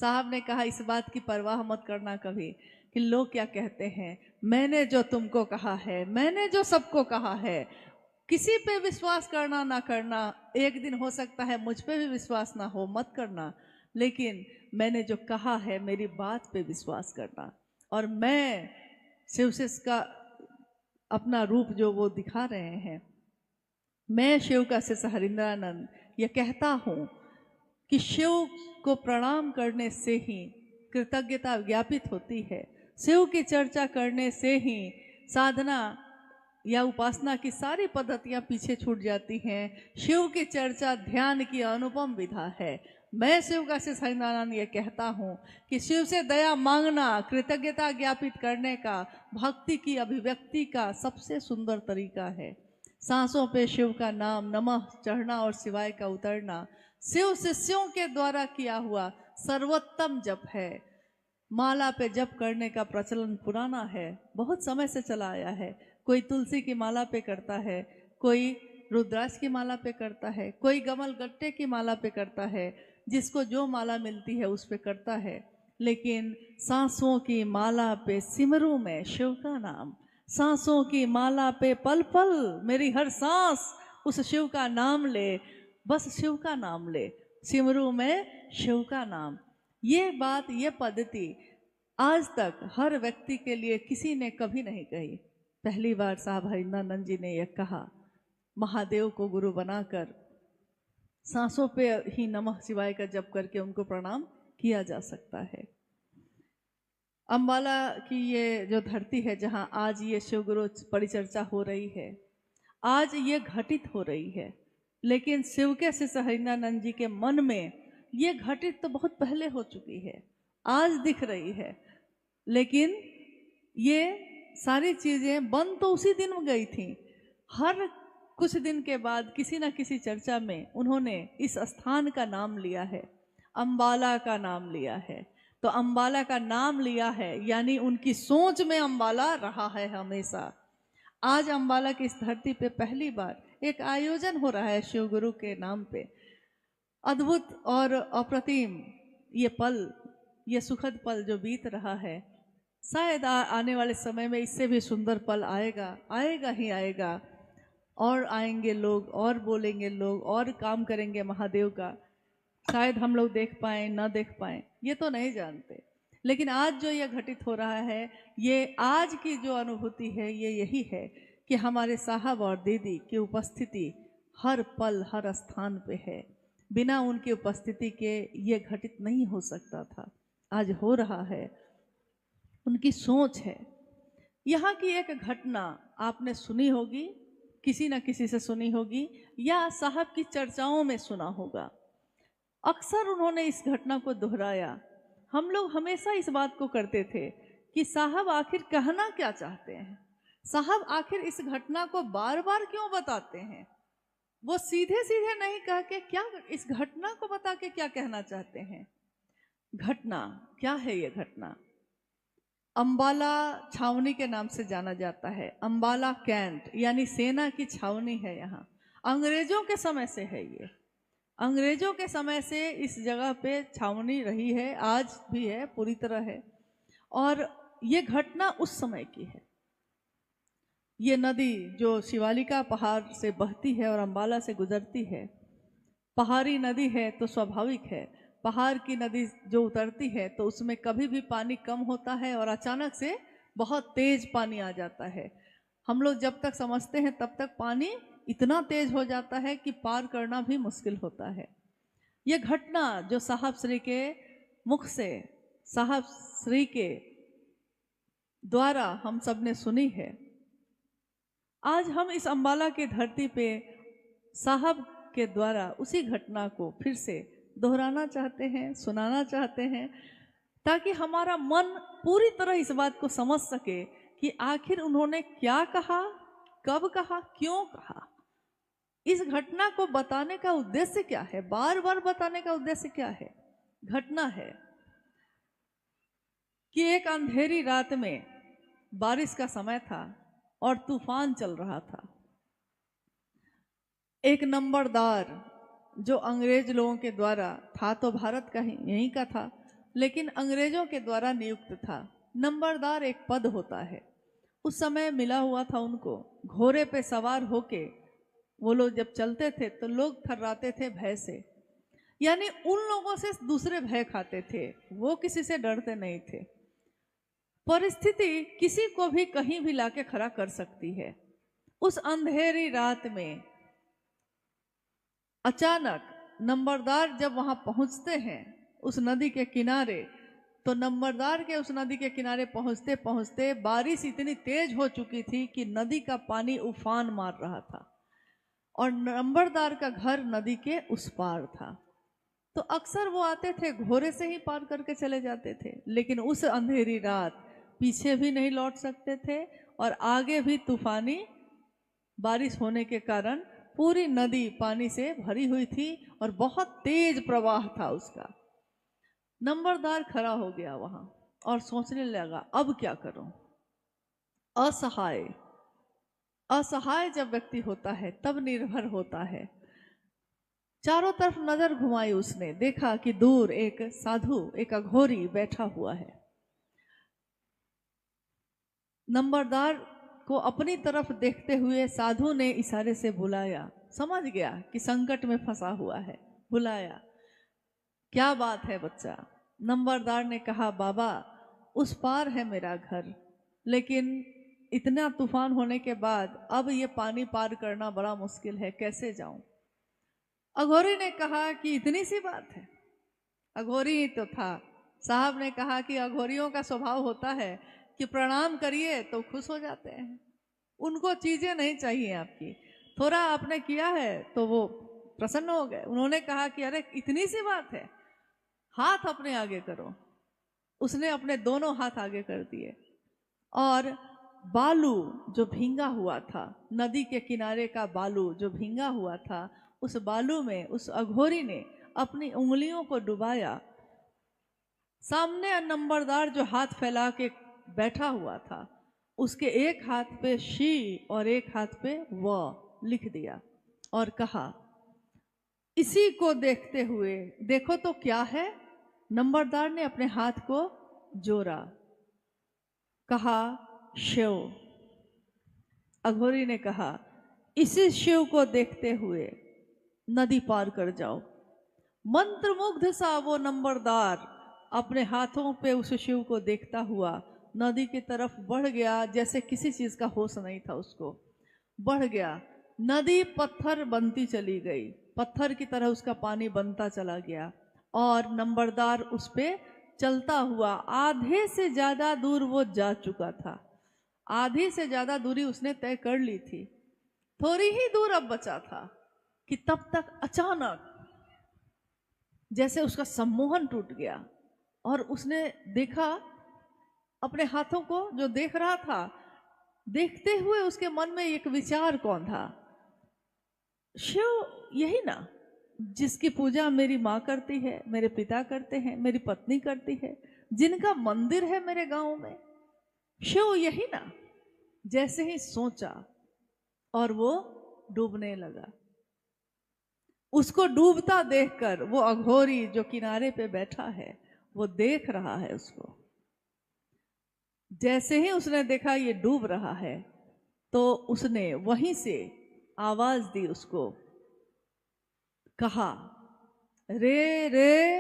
साहब ने कहा इस बात की परवाह मत करना कभी कि लोग क्या कहते हैं, मैंने जो तुमको कहा है, मैंने जो सबको कहा है, किसी पे विश्वास करना ना करना, एक दिन हो सकता है मुझ पे भी विश्वास ना हो, मत करना, लेकिन मैंने जो कहा है मेरी बात पे विश्वास करना। और मैं शिवशिष का अपना रूप जो वो दिखा रहे हैं, मैं शिव का शिष्य हरिंद्रानंद ये कहता हूँ कि शिव को प्रणाम करने से ही कृतज्ञता ज्ञापित होती है। शिव की चर्चा करने से ही साधना या उपासना की सारी पद्धतियां पीछे छूट जाती हैं। शिव की चर्चा ध्यान की अनुपम विधा है। मैं शिव का शिष्य हरिनारायण ये कहता हूँ कि शिव से दया मांगना कृतज्ञता ज्ञापित करने का, भक्ति की अभिव्यक्ति का सबसे सुंदर तरीका है। सांसों पे शिव का नाम नमः चढ़ना और शिवाय का उतरना शिव शिष्यों के द्वारा किया हुआ सर्वोत्तम जप है। माला पे जप करने का प्रचलन पुराना है, बहुत समय से चला आया है। कोई तुलसी की माला पे करता है, कोई रुद्राक्ष की माला पे करता है, कोई गमल गट्टे की माला पे करता है, जिसको जो माला मिलती है उस पे करता है। लेकिन सांसों की माला पे सिमरू में शिव का नाम, सांसों की माला पे पल पल मेरी हर सांस उस शिव का नाम ले, बस शिव का नाम ले, सिमरू में शिव का नाम। ये बात, ये पद्धति आज तक हर व्यक्ति के लिए किसी ने कभी नहीं कही। पहली बार साहब हरिंद्रानंद जी ने यह कहा। महादेव को गुरु बनाकर सांसों पे ही नमः शिवाय का जप करके उनको प्रणाम किया जा सकता है। अंबाला की ये जो धरती है जहां आज ये शिवगुरु परिचर्चा हो रही है, आज ये घटित हो रही है, लेकिन शिव के शिष्य हरिंद्रानंद जी के मन में ये घटित तो बहुत पहले हो चुकी है, आज दिख रही है। लेकिन ये सारी चीजें बन तो उसी दिन गई थी। हर कुछ दिन के बाद किसी न किसी चर्चा में उन्होंने इस स्थान का नाम लिया है, अंबाला का नाम लिया है। तो अंबाला का नाम लिया है यानी उनकी सोच में अंबाला रहा है हमेशा। आज अंबाला की इस धरती पे पहली बार एक आयोजन हो रहा है शिव गुरु के नाम पे। अद्भुत और अप्रतिम ये पल, ये सुखद पल जो बीत रहा है, शायद आने वाले समय में इससे भी सुंदर पल आएगा, आएगा ही आएगा। और आएंगे लोग, और बोलेंगे लोग, और काम करेंगे महादेव का। शायद हम लोग देख पाए ना देख पाए, ये तो नहीं जानते। लेकिन आज जो ये घटित हो रहा है, ये आज की जो अनुभूति है ये यही है कि हमारे साहब और दीदी की उपस्थिति हर पल हर स्थान पे है। बिना उनकी उपस्थिति के ये घटित नहीं हो सकता था, आज हो रहा है। उनकी सोच है। यहाँ की एक घटना आपने सुनी होगी, किसी न किसी से सुनी होगी, या साहब की चर्चाओं में सुना होगा। अक्सर उन्होंने इस घटना को दोहराया। हम लोग हमेशा इस बात को करते थे कि साहब आखिर कहना क्या चाहते हैं, साहब आखिर इस घटना को बार बार क्यों बताते हैं। वो सीधे सीधे नहीं कह के क्या इस घटना को बता के क्या कहना चाहते हैं। घटना क्या है? ये घटना अंबाला छावनी के नाम से जाना जाता है। अंबाला कैंट यानी सेना की छावनी है। यहाँ अंग्रेजों के समय से है। ये अंग्रेजों के समय से इस जगह पे छावनी रही है, आज भी है, पूरी तरह है। और ये घटना उस समय की है। ये नदी जो शिवालिका पहाड़ से बहती है और अंबाला से गुजरती है, पहाड़ी नदी है तो स्वाभाविक है, पहाड़ की नदी जो उतरती है तो उसमें कभी भी पानी कम होता है और अचानक से बहुत तेज पानी आ जाता है। हम लोग जब तक समझते हैं तब तक पानी इतना तेज हो जाता है कि पार करना भी मुश्किल होता है। ये घटना जो साहब श्री के मुख से, साहब श्री के द्वारा हम सब ने सुनी है। आज हम इस अंबाला की धरती पे साहब के द्वारा उसी घटना को फिर से दोहराना चाहते हैं, सुनाना चाहते हैं, ताकि हमारा मन पूरी तरह इस बात को समझ सके कि आखिर उन्होंने क्या कहा, कब कहा, क्यों कहा। इस घटना को बताने का उद्देश्य क्या है, बार बार बताने का उद्देश्य क्या है। घटना है कि एक अंधेरी रात में बारिश का समय था और तूफान चल रहा था। एक नंबरदार जो अंग्रेज लोगों के द्वारा था, तो भारत का ही यहीं का था, लेकिन अंग्रेजों के द्वारा नियुक्त था। नंबरदार एक पद होता है, उस समय मिला हुआ था उनको। घोड़े पे सवार होके वो लोग जब चलते थे तो लोग थर्राते थे भय से, यानी उन लोगों से दूसरे भय खाते थे, वो किसी से डरते नहीं थे। परिस्थिति किसी को भी कहीं भी लाके खड़ा कर सकती है। उस अंधेरी रात में अचानक नंबरदार जब वहां पहुंचते हैं उस नदी के किनारे, तो नंबरदार के उस नदी के किनारे पहुंचते पहुंचते बारिश इतनी तेज हो चुकी थी कि नदी का पानी उफान मार रहा था और नंबरदार का घर नदी के उस पार था। तो अक्सर वो आते थे, घोड़े से ही पार करके चले जाते थे, लेकिन उस अंधेरी रात पीछे भी नहीं लौट सकते थे और आगे भी तूफानी बारिश होने के कारण पूरी नदी पानी से भरी हुई थी और बहुत तेज प्रवाह था उसका। नंबरदार खड़ा हो गया वहां और सोचने लगा अब क्या करूं। असहाय असहाय जब व्यक्ति होता है तब निर्भर होता है। चारों तरफ नजर घुमाई उसने, देखा कि दूर एक साधु, एक अघोरी बैठा हुआ है। नंबरदार को अपनी तरफ देखते हुए साधु ने इशारे से बुलाया। समझ गया कि संकट में फंसा हुआ है, बुलाया। क्या बात है बच्चा? नंबरदार ने कहा बाबा उस पार है मेरा घर, लेकिन इतना तूफान होने के बाद अब ये पानी पार करना बड़ा मुश्किल है, कैसे जाऊं? अघोरी ने कहा कि इतनी सी बात है। अघोरी ही तो था। साहब ने कहा कि अघोरियों का स्वभाव होता है कि प्रणाम करिए तो खुश हो जाते हैं, उनको चीजें नहीं चाहिए आपकी, थोड़ा आपने किया है तो वो प्रसन्न हो गए। उन्होंने कहा कि अरे इतनी सी बात है, हाथ अपने आगे करो। उसने अपने दोनों हाथ आगे कर दिए और बालू जो भींगा हुआ था, नदी के किनारे का बालू जो भींगा हुआ था, उस बालू में उस अघोरी ने अपनी उंगलियों को डुबाया। सामने नंबरदार जो हाथ फैला के बैठा हुआ था, उसके एक हाथ पे शी और एक हाथ पे व लिख दिया और कहा इसी को देखते हुए देखो तो क्या है। नंबरदार ने अपने हाथ को जोड़ा, कहा शिव। अघोरी ने कहा इसी शिव को देखते हुए नदी पार कर जाओ। मंत्रमुग्ध सा वो नंबरदार अपने हाथों पे उस शिव को देखता हुआ नदी की तरफ बढ़ गया, जैसे किसी चीज का होश नहीं था उसको। बढ़ गया, नदी पत्थर बनती चली गई, पत्थर की तरह उसका पानी बनता चला गया और नंबरदार उस पे चलता हुआ आधे से ज्यादा दूर वो जा चुका था। आधी से ज्यादा दूरी उसने तय कर ली थी, थोड़ी ही दूर अब बचा था कि तब तक अचानक जैसे उसका सम्मोहन टूट गया और उसने देखा अपने हाथों को। जो देख रहा था, देखते हुए उसके मन में एक विचार कौन था? शिव यही ना जिसकी पूजा मेरी माँ करती है, मेरे पिता करते हैं, मेरी पत्नी करती है, जिनका मंदिर है मेरे गांव में, शिव यही ना। जैसे ही सोचा और वो डूबने लगा। उसको डूबता देखकर वो अघोरी जो किनारे पे बैठा है वो देख रहा है उसको। जैसे ही उसने देखा ये डूब रहा है तो उसने वहीं से आवाज दी उसको, कहा रे रे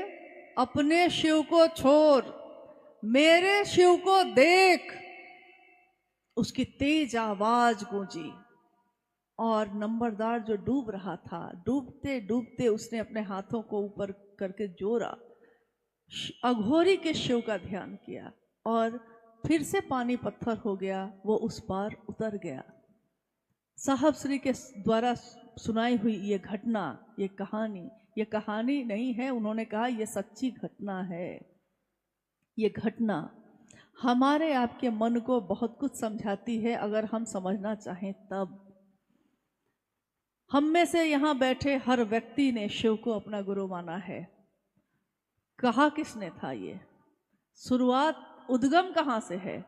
अपने शिव को छोड़, मेरे शिव को देख। उसकी तेज आवाज गूंजी और नंबरदार जो डूब रहा था, डूबते डूबते उसने अपने हाथों को ऊपर करके जोड़ा, अघोरी के शिव का ध्यान किया और फिर से पानी पत्थर हो गया, वो उस पार उतर गया। साहब श्री के द्वारा सुनाई हुई ये घटना, ये कहानी नहीं है, उन्होंने कहा ये सच्ची घटना है। ये घटना हमारे आपके मन को बहुत कुछ समझाती है अगर हम समझना चाहें तब। हम में से यहाँ बैठे हर व्यक्ति ने शिव को अपना गुरु माना है। कहा किसने था ये? शुरुआत उद्गम कहाँ से है?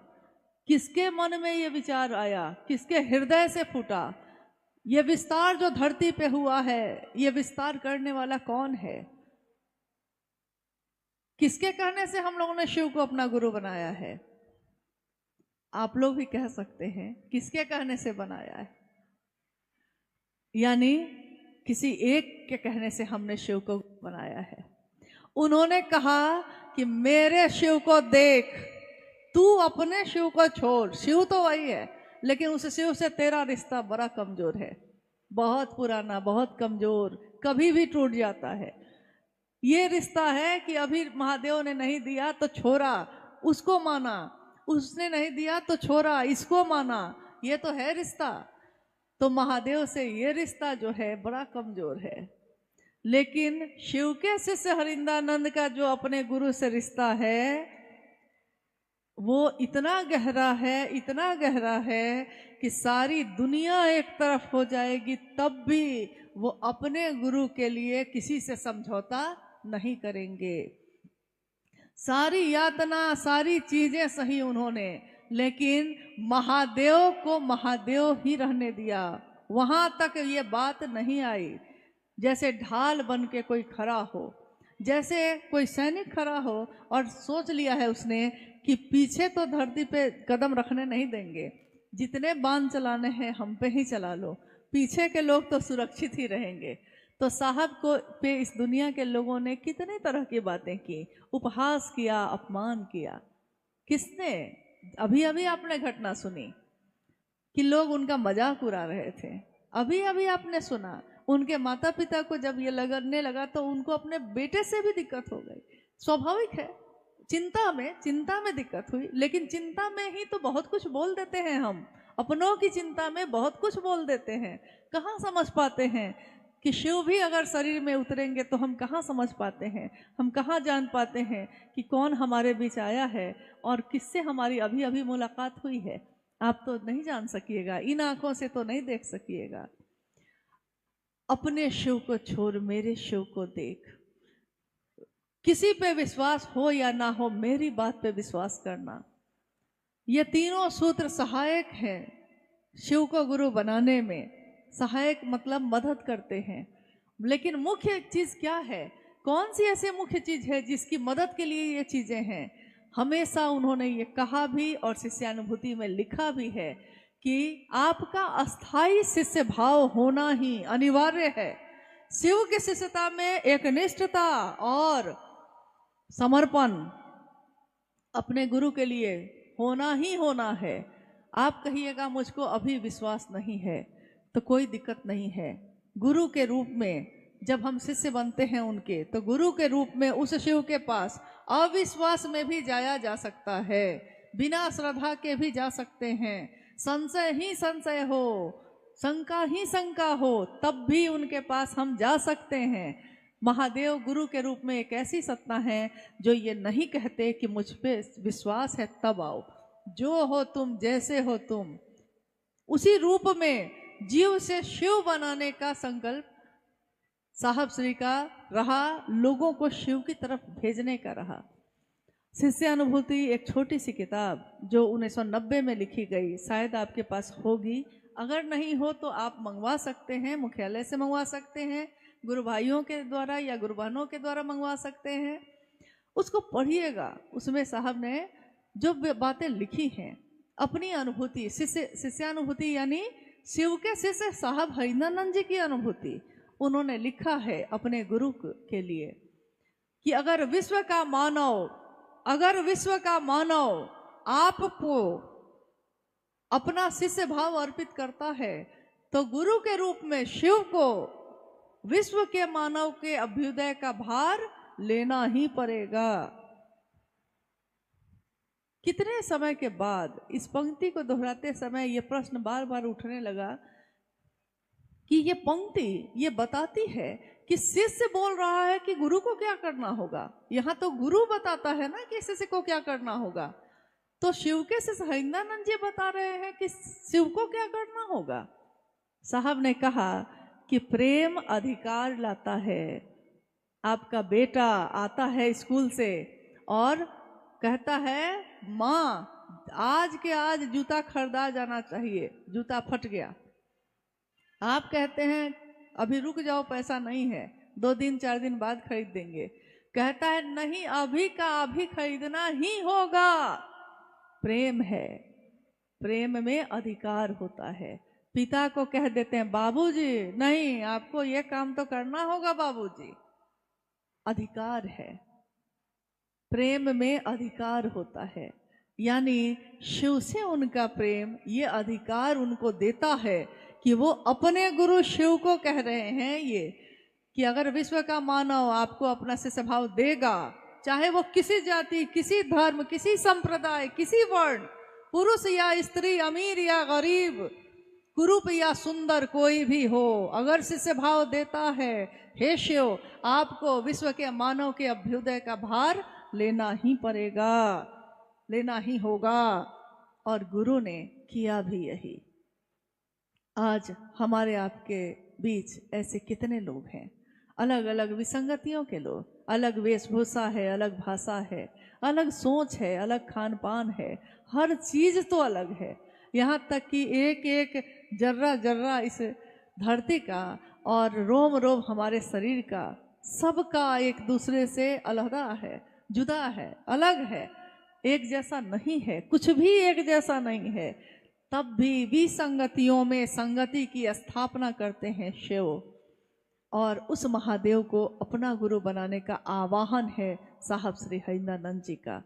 किसके मन में ये विचार आया? किसके हृदय से फूटा? ये विस्तार जो धरती पे हुआ है, ये विस्तार करने वाला कौन है? किसके कहने से हम लोगों ने शिव को अपना गुरु बनाया है? आप लोग भी कह सकते हैं किसके कहने से बनाया है? यानी किसी एक के कहने से हमने शिव को बनाया है। उन्होंने कहा कि मेरे शिव को देख, तू अपने शिव को छोड़। शिव तो वही है, लेकिन उस शिव से तेरा रिश्ता बड़ा कमजोर है, बहुत पुराना, बहुत कमजोर, कभी भी टूट जाता है। ये रिश्ता है कि अभी महादेव ने नहीं दिया तो छोड़ा, उसको माना, उसने नहीं दिया तो छोड़ा, इसको माना। ये तो है रिश्ता। तो महादेव से ये रिश्ता जो है बड़ा कमजोर है। लेकिन शिव के शिष्य हरिंदानंद का जो अपने गुरु से रिश्ता है वो इतना गहरा है, इतना गहरा है कि सारी दुनिया एक तरफ हो जाएगी तब भी वो अपने गुरु के लिए किसी से समझौता नहीं करेंगे। सारी यातना, सारी चीजें सही उन्होंने, लेकिन महादेव को महादेव ही रहने दिया। वहां तक ये बात नहीं आई जैसे ढाल बन के कोई खड़ा हो, जैसे कोई सैनिक खड़ा हो और सोच लिया है उसने कि पीछे तो धरती पे कदम रखने नहीं देंगे, जितने बाण चलाने हैं हम पे ही चला लो, पीछे के लोग तो सुरक्षित ही रहेंगे। तो साहब को पे इस दुनिया के लोगों ने कितने तरह की बातें की, उपहास किया, अपमान किया। किसने? अभी अभी आपने घटना सुनी कि लोग उनका मजाक उड़ा रहे थे। अभी अभी आपने सुना उनके माता पिता को जब ये लगने लगा तो उनको अपने बेटे से भी दिक्कत हो गई। स्वाभाविक है, चिंता में दिक्कत हुई, लेकिन चिंता में ही तो बहुत कुछ बोल देते हैं हम। अपनों की चिंता में बहुत कुछ बोल देते हैं। कहाँ समझ पाते हैं कि शिव भी अगर शरीर में उतरेंगे तो हम कहाँ समझ पाते हैं, हम कहाँ जान पाते हैं कि कौन हमारे बीच आया है और किससे हमारी अभी अभी मुलाकात हुई है। आप तो नहीं जान सकिएगा, इन आंखों से तो नहीं देख सकिएगा। अपने शिव को छोड़ मेरे शिव को देख। किसी पे विश्वास हो या ना हो, मेरी बात पे विश्वास करना। ये तीनों सूत्र सहायक हैं शिव को गुरु बनाने में। सहायक मतलब मदद करते हैं, लेकिन मुख्य चीज क्या है? कौन सी ऐसी मुख्य चीज है जिसकी मदद के लिए ये चीजें हैं? हमेशा उन्होंने ये कहा भी और शिष्यानुभूति में लिखा भी है कि आपका अस्थाई शिष्य भाव होना ही अनिवार्य है। शिव की शिष्यता में एक निष्ठता और समर्पण अपने गुरु के लिए होना ही होना है। आप कहिएगा मुझको अभी विश्वास नहीं है, तो कोई दिक्कत नहीं है। गुरु के रूप में जब हम शिष्य बनते हैं उनके, तो गुरु के रूप में उस शिव के पास अविश्वास में भी जाया जा सकता है, बिना श्रद्धा के भी जा सकते हैं। संशय ही संशय हो, शंका ही शंका हो, तब भी उनके पास हम जा सकते हैं। महादेव गुरु के रूप में एक ऐसी सत्ता है जो ये नहीं कहते कि मुझ पे विश्वास है तब आओ। जो हो तुम, जैसे हो तुम, उसी रूप में जीव से शिव बनाने का संकल्प साहब श्री का रहा, लोगों को शिव की तरफ भेजने का रहा। शिष्यानुभूति एक छोटी सी किताब जो 1990 में लिखी गई, शायद आपके पास होगी, अगर नहीं हो तो आप मंगवा सकते हैं, मुख्यालय से मंगवा सकते हैं, गुरु भाइयों के द्वारा या गुरु बहनों के द्वारा मंगवा सकते हैं। उसको पढ़िएगा। उसमें साहब ने जो बातें लिखी हैं, अपनी अनुभूति, शिष्यानुभूति यानी शिव के शिष्य साहब हरिंदानंद जी की अनुभूति उन्होंने लिखा है अपने गुरु के लिए कि अगर विश्व का मानव आपको अपना शिष्य भाव अर्पित करता है तो गुरु के रूप में शिव को विश्व के मानव के अभ्युदय का भार लेना ही पड़ेगा। कितने समय के बाद इस पंक्ति को दोहराते समय ये प्रश्न बार बार उठने लगा कि ये पंक्ति ये बताती है कि शिष्य बोल रहा है कि गुरु को क्या करना होगा। यहाँ तो गुरु बताता है ना कि शिष्य को क्या करना होगा, तो शिव के शिष्य हरिंदानंद जी बता रहे हैं कि शिव को क्या करना होगा। साहब ने कहा कि प्रेम अधिकार लाता है। आपका बेटा आता है स्कूल से और कहता है माँ आज के आज जूता खरीदा जाना चाहिए, जूता फट गया। आप कहते हैं अभी रुक जाओ, पैसा नहीं है, 2 दिन 4 दिन बाद खरीद देंगे। कहता है नहीं, अभी का अभी खरीदना ही होगा। प्रेम है, प्रेम में अधिकार होता है। पिता को कह देते हैं बाबूजी नहीं, आपको ये काम तो करना होगा बाबूजी। अधिकार है, प्रेम में अधिकार होता है। यानी शिव से उनका प्रेम ये अधिकार उनको देता है कि वो अपने गुरु शिव को कह रहे हैं ये कि अगर विश्व का मानव आपको अपना शिष्य भाव देगा, चाहे वो किसी जाति, किसी धर्म, किसी संप्रदाय, किसी वर्ण, पुरुष या स्त्री, अमीर या गरीब, कुरूप या सुंदर, कोई भी हो, अगर शिष्य भाव देता है, हे शिव आपको विश्व के मानव के अभ्युदय का भार लेना ही पड़ेगा, लेना ही होगा। और गुरु ने किया भी यही। आज हमारे आपके बीच ऐसे कितने लोग हैं, अलग अलग विसंगतियों के लोग, अलग वेशभूषा है, अलग भाषा है, अलग सोच है, अलग खान पान है, हर चीज तो अलग है। यहाँ तक कि एक एक जर्रा जर्रा इस धरती का और रोम रोम हमारे शरीर का, सबका एक दूसरे से अलहदा है, जुदा है, अलग है, एक जैसा नहीं है, कुछ भी एक जैसा नहीं है। तब भी विसंगतियों में संगति की स्थापना करते हैं शिव, और उस महादेव को अपना गुरु बनाने का आवाहन है साहब श्री हरिंद्रानंद जी का।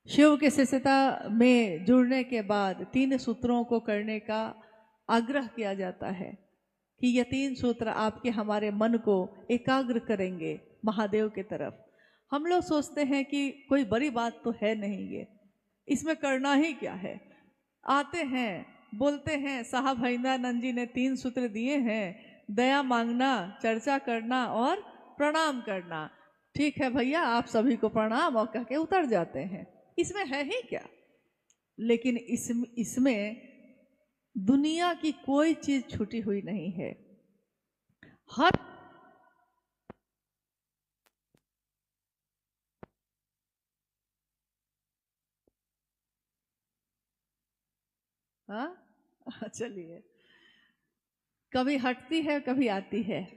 शिव के शिष्यता में जुड़ने के बाद 3 सूत्रों को करने का आग्रह किया जाता है कि ये 3 सूत्र आपके हमारे मन को एकाग्र करेंगे महादेव की तरफ। हम लोग सोचते हैं कि कोई बड़ी बात तो है नहीं, ये इसमें करना ही क्या है। आते हैं, बोलते हैं साहब हरिंद्रानंद जी ने 3 सूत्र दिए हैं, दया मांगना, चर्चा करना और प्रणाम करना। ठीक है भैया, आप सभी को प्रणाम और कह के उतर जाते हैं, इसमें है ही क्या। लेकिन इसमें दुनिया की कोई चीज छूटी हुई नहीं है। हर हाँ चलिए, कभी हटती है कभी आती है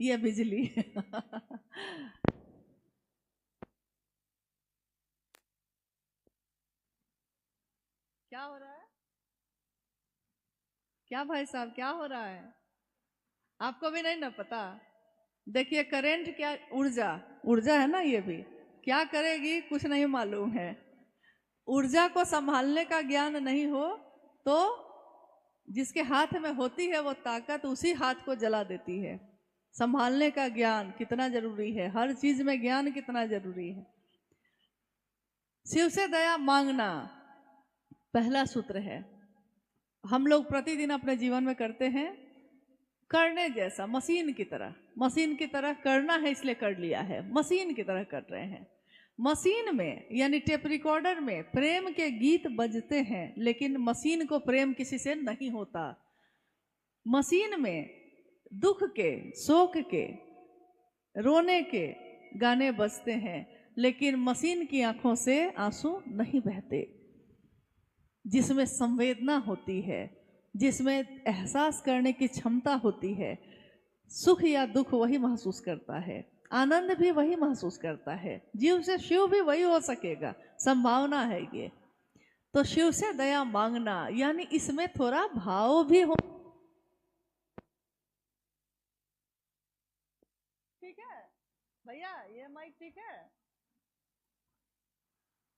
ये बिजली क्या हो रहा है, क्या भाई साहब क्या हो रहा है, आपको भी नहीं ना पता। देखिए करंट क्या, ऊर्जा, ऊर्जा है ना, ये भी क्या करेगी कुछ नहीं मालूम है। ऊर्जा को संभालने का ज्ञान नहीं हो तो जिसके हाथ में होती है वो ताकत उसी हाथ को जला देती है। संभालने का ज्ञान कितना जरूरी है, हर चीज में ज्ञान कितना जरूरी है। शिव से दया मांगना पहला सूत्र है। हम लोग प्रतिदिन अपने जीवन में करते हैं, करने जैसा, मशीन की तरह, मशीन की तरह करना है इसलिए कर लिया है, मशीन की तरह कर रहे हैं। मशीन में यानी टेप रिकॉर्डर में प्रेम के गीत बजते हैं, लेकिन मशीन को प्रेम किसी से नहीं होता। मशीन में दुख के, शोक के, रोने के गाने बजते हैं, लेकिन मशीन की आंखों से आंसू नहीं बहते। जिसमें संवेदना होती है, जिसमें एहसास करने की क्षमता होती है, सुख या दुख वही महसूस करता है, आनंद भी वही महसूस करता है। जीव से शिव भी वही हो सकेगा, संभावना है ये। तो शिव से दया मांगना यानी इसमें थोड़ा भाव भी हो। ठीक है भैया, ये माइक ठीक है,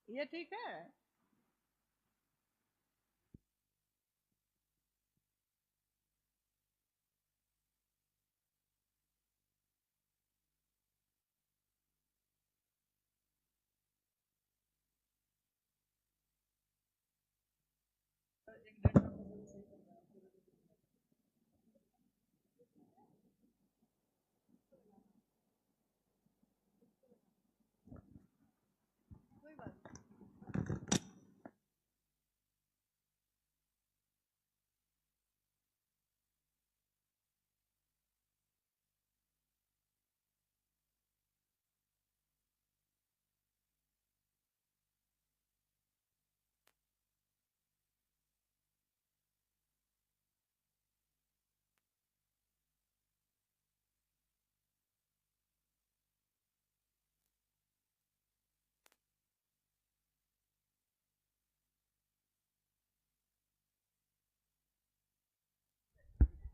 ये ठीक है। कोई बात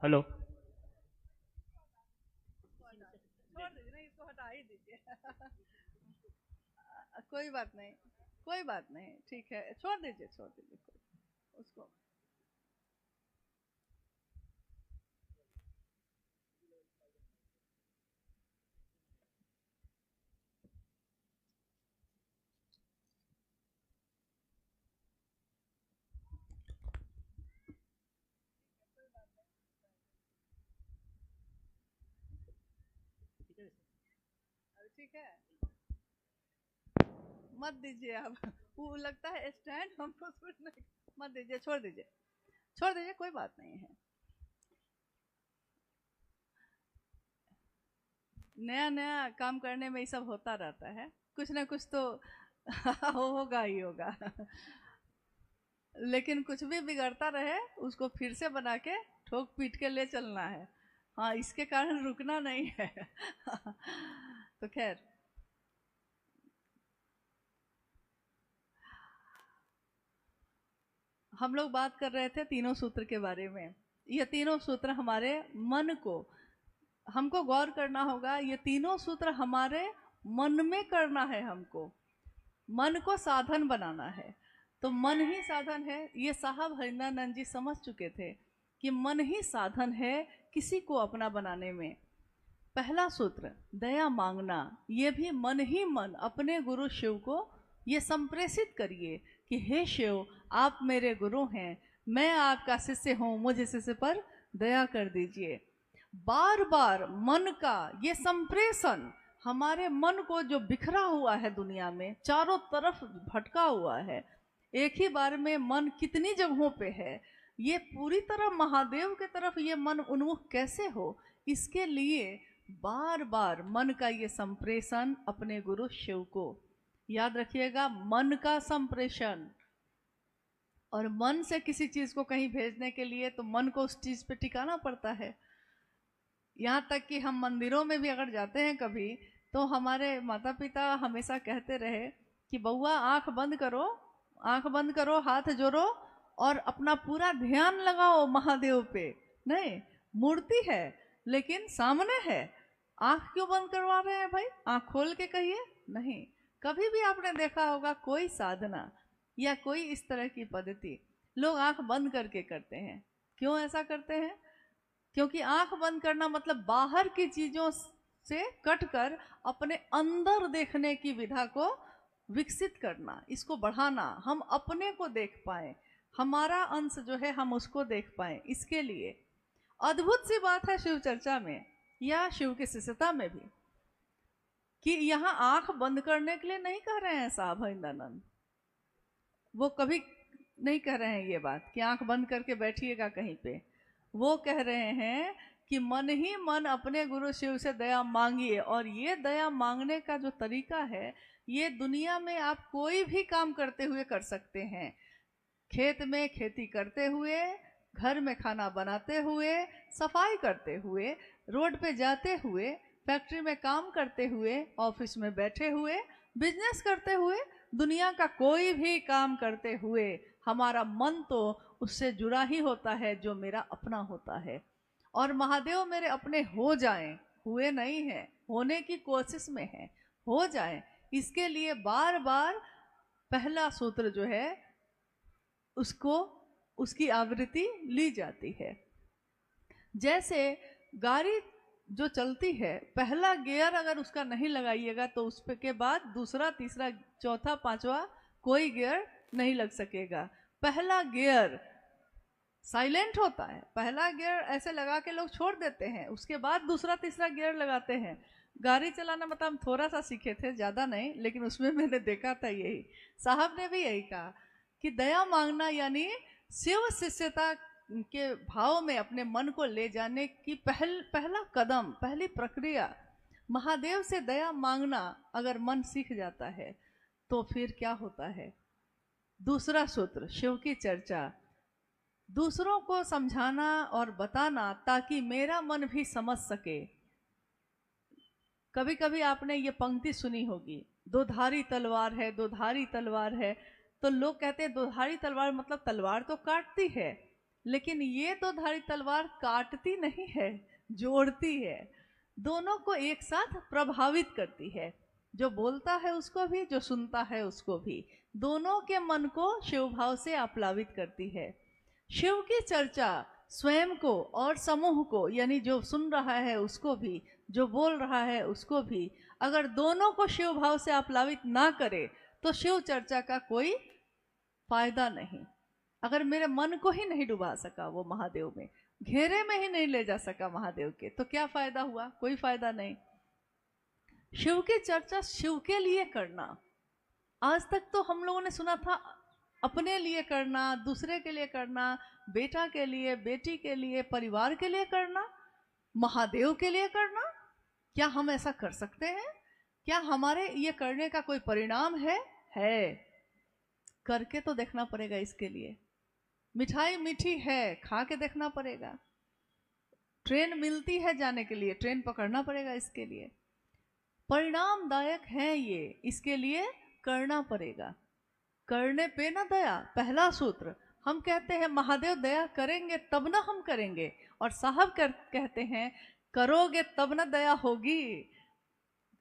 हेलो। छोड़ दीजिए ना, इसको हटा ही दीजिए। कोई बात नहीं, कोई बात नहीं, ठीक है, छोड़ दीजिए, छोड़ दीजिए उसको। ठीक है, मत दीजिए आप। वो लगता है स्टैंड हमको सुनने, मत दीजिए, छोड़ दीजिए, छोड़ दीजिए, कोई बात नहीं है। नया नया काम करने में ये सब होता रहता है, कुछ ना कुछ तो होगा ही होगा। लेकिन कुछ भी बिगड़ता रहे उसको फिर से बना के ठोक पीट के ले चलना है। हाँ, इसके कारण रुकना नहीं है। तो खैर, हम लोग बात कर रहे थे तीनों सूत्र के बारे में। ये तीनों सूत्र हमारे मन को, हमको गौर करना होगा, ये तीनों सूत्र हमारे मन में करना है, हमको मन को साधन बनाना है। तो मन ही साधन है, ये साहब हरिंद्रानंद जी समझ चुके थे कि मन ही साधन है किसी को अपना बनाने में। पहला सूत्र दया मांगना, ये भी मन ही मन अपने गुरु शिव को ये संप्रेषित करिए कि हे शिव, आप मेरे गुरु हैं, मैं आपका शिष्य हूँ, मुझे शिष्य पर दया कर दीजिए। बार बार मन का ये संप्रेषण, हमारे मन को जो बिखरा हुआ है दुनिया में, चारों तरफ भटका हुआ है, एक ही बार में मन कितनी जगहों पे है, ये पूरी तरह महादेव के तरफ ये मन उन्मुख कैसे हो, इसके लिए बार बार मन का ये संप्रेषण अपने गुरु शिव को। याद रखिएगा, मन का संप्रेषण। और मन से किसी चीज को कहीं भेजने के लिए तो मन को उस चीज पे टिकाना पड़ता है। यहाँ तक कि हम मंदिरों में भी अगर जाते हैं कभी, तो हमारे माता पिता हमेशा कहते रहे कि बउआ आंख बंद करो, आंख बंद करो, हाथ जोड़ो और अपना पूरा ध्यान लगाओ महादेव पे। नहीं, मूर्ति है लेकिन सामने है, आंख क्यों बंद करवा रहे हैं भाई, आंख खोल के कहिए। नहीं, कभी भी आपने देखा होगा कोई साधना या कोई इस तरह की पद्धति लोग आंख बंद करके करते हैं। क्यों ऐसा करते हैं? क्योंकि आंख बंद करना मतलब बाहर की चीजों से कटकर अपने अंदर देखने की विधा को विकसित करना, इसको बढ़ाना, हम अपने को देख पाए, हमारा अंश जो है हम उसको देख पाए। इसके लिए अद्भुत सी बात है शिव चर्चा में या शिव की शिष्यता में भी, कि यहाँ आंख बंद करने के लिए नहीं कह रहे हैं साहब हरिंद्रानंद, वो कभी नहीं कह रहे हैं ये बात कि आंख बंद करके बैठिएगा कहीं पे। वो कह रहे हैं कि मन ही मन अपने गुरु शिव से दया मांगिए। और ये दया मांगने का जो तरीका है, ये दुनिया में आप कोई भी काम करते हुए कर सकते हैं। खेत में खेती करते हुए, घर में खाना बनाते हुए, सफाई करते हुए, रोड पे जाते हुए, फैक्ट्री में काम करते हुए, ऑफिस में बैठे हुए, बिजनेस करते हुए, दुनिया का कोई भी काम करते हुए हमारा मन तो उससे जुड़ा ही होता है जो मेरा अपना होता है। और महादेव मेरे अपने हो जाएं, हुए नहीं हैं, होने की कोशिश में है, हो जाएं, इसके लिए बार बार पहला सूत्र जो है उसको, उसकी आवृत्ति ली जाती है। जैसे गाड़ी जो चलती है, पहला गियर अगर उसका नहीं लगाइएगा तो उस पे के बाद दूसरा, तीसरा, चौथा, पांचवा कोई गियर नहीं लग सकेगा। पहला गियर साइलेंट होता है, पहला गियर ऐसे लगा के लोग छोड़ देते हैं, उसके बाद दूसरा तीसरा गियर लगाते हैं। गाड़ी चलाना मतलब हम थोड़ा सा सीखे थे, ज़्यादा नहीं, लेकिन उसमें मैंने देखा था यही, साहब ने भी यही कहा कि दया मांगना यानी शिव शिष्यता के भाव में अपने मन को ले जाने की पहला कदम, पहली प्रक्रिया। महादेव से दया मांगना अगर मन सीख जाता है तो फिर क्या होता है? दूसरा सूत्र शिव की चर्चा, दूसरों को समझाना और बताना ताकि मेरा मन भी समझ सके। कभी कभी आपने ये पंक्ति सुनी होगी, दो धारी तलवार है, दो धारी तलवार है। तो लोग कहते हैं दो धारी तलवार मतलब तलवार तो काटती है, लेकिन ये तो धारी तलवार काटती नहीं है, जोड़ती है, दोनों को एक साथ प्रभावित करती है। जो बोलता है उसको भी, जो सुनता है उसको भी, दोनों के मन को शिव भाव से आप्लावित करती है। शिव की चर्चा स्वयं को और समूह को, यानी जो सुन रहा है उसको भी, जो बोल रहा है उसको भी, अगर दोनों को शिव भाव से आप्लावित ना करे तो शिव चर्चा का कोई फायदा नहीं। अगर मेरे मन को ही नहीं डुबा सका वो महादेव में, घेरे में ही नहीं ले जा सका महादेव के, तो क्या फायदा हुआ? कोई फायदा नहीं। शिव की चर्चा शिव के लिए करना, आज तक तो हम लोगों ने सुना था अपने लिए करना, दूसरे के लिए करना, बेटा के लिए, बेटी के लिए, परिवार के लिए करना, महादेव के लिए करना। क्या हम ऐसा कर सकते हैं? क्या हमारे ये करने का कोई परिणाम है? करके तो देखना पड़ेगा। इसके लिए मिठाई मीठी है, खा के देखना पड़ेगा। ट्रेन मिलती है जाने के लिए, ट्रेन पकड़ना पड़ेगा। इसके लिए परिणामदायक है ये, इसके लिए करना पड़ेगा। करने पे ना दया, पहला सूत्र। हम कहते हैं महादेव दया करेंगे तब ना हम करेंगे, और साहब कहते हैं करोगे तब ना दया होगी।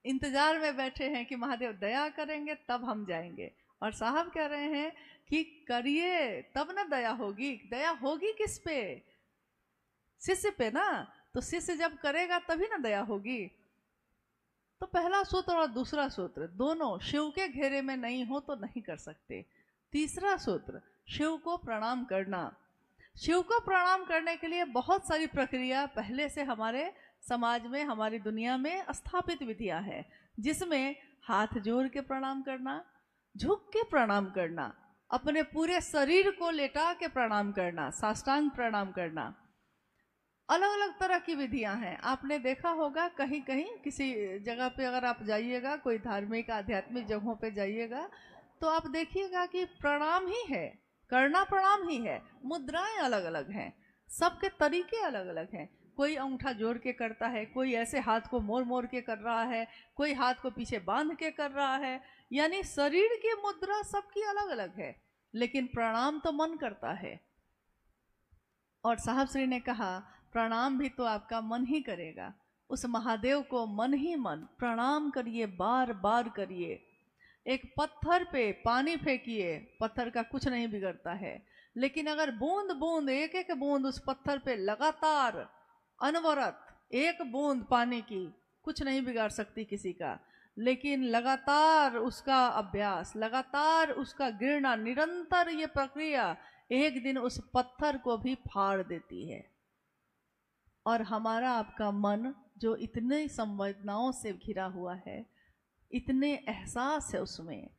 इंतजार में बैठे हैं कि महादेव दया करेंगे तब हम जाएंगे, और साहब कह रहे हैं कि करिए तब ना दया होगी। दया होगी किस पे? शिष्य पे ना। तो शिष्य जब करेगा तभी ना दया होगी। तो पहला सूत्र और दूसरा सूत्र दोनों शिव के घेरे में नहीं हो तो नहीं कर सकते। तीसरा सूत्र, शिव को प्रणाम करना। शिव को प्रणाम करने के लिए बहुत सारी प्रक्रिया पहले से हमारे समाज में, हमारी दुनिया में स्थापित विधियां हैं, जिसमें हाथ जोड़ के प्रणाम करना, झुक के प्रणाम करना, अपने पूरे शरीर को लेटा के प्रणाम करना, साष्टांग प्रणाम करना। अलग अलग तरह की विधियां हैं। आपने देखा होगा कहीं कहीं किसी जगह पे अगर आप जाइएगा, कोई धार्मिक आध्यात्मिक जगहों पे जाइएगा, तो आप देखिएगा कि प्रणाम ही है, करना प्रणाम ही है। मुद्राएं अलग अलग हैं, सबके तरीके अलग अलग हैं। कोई अंगूठा जोड़ के करता है, कोई ऐसे हाथ को मोड़ मोड़ के कर रहा है, कोई हाथ को पीछे बांध के कर रहा है। यानी शरीर की मुद्रा सबकी अलग अलग है, लेकिन प्रणाम तो मन करता है। और साहब श्री ने कहा प्रणाम भी तो आपका मन ही करेगा। उस महादेव को मन ही मन प्रणाम करिए, बार बार करिए। एक पत्थर पे पानी फेंकिए, पत्थर का कुछ नहीं बिगड़ता है, लेकिन अगर बूंद बूंद, एक एक बूंद उस पत्थर पे लगातार अनवरत, एक बूंद पानी की कुछ नहीं बिगाड़ सकती किसी का, लेकिन लगातार उसका अभ्यास, लगातार उसका गिरना, निरंतर ये प्रक्रिया एक दिन उस पत्थर को भी फाड़ देती है। और हमारा आपका मन जो इतने संवेदनाओं से घिरा हुआ है, इतने एहसास है उसमें,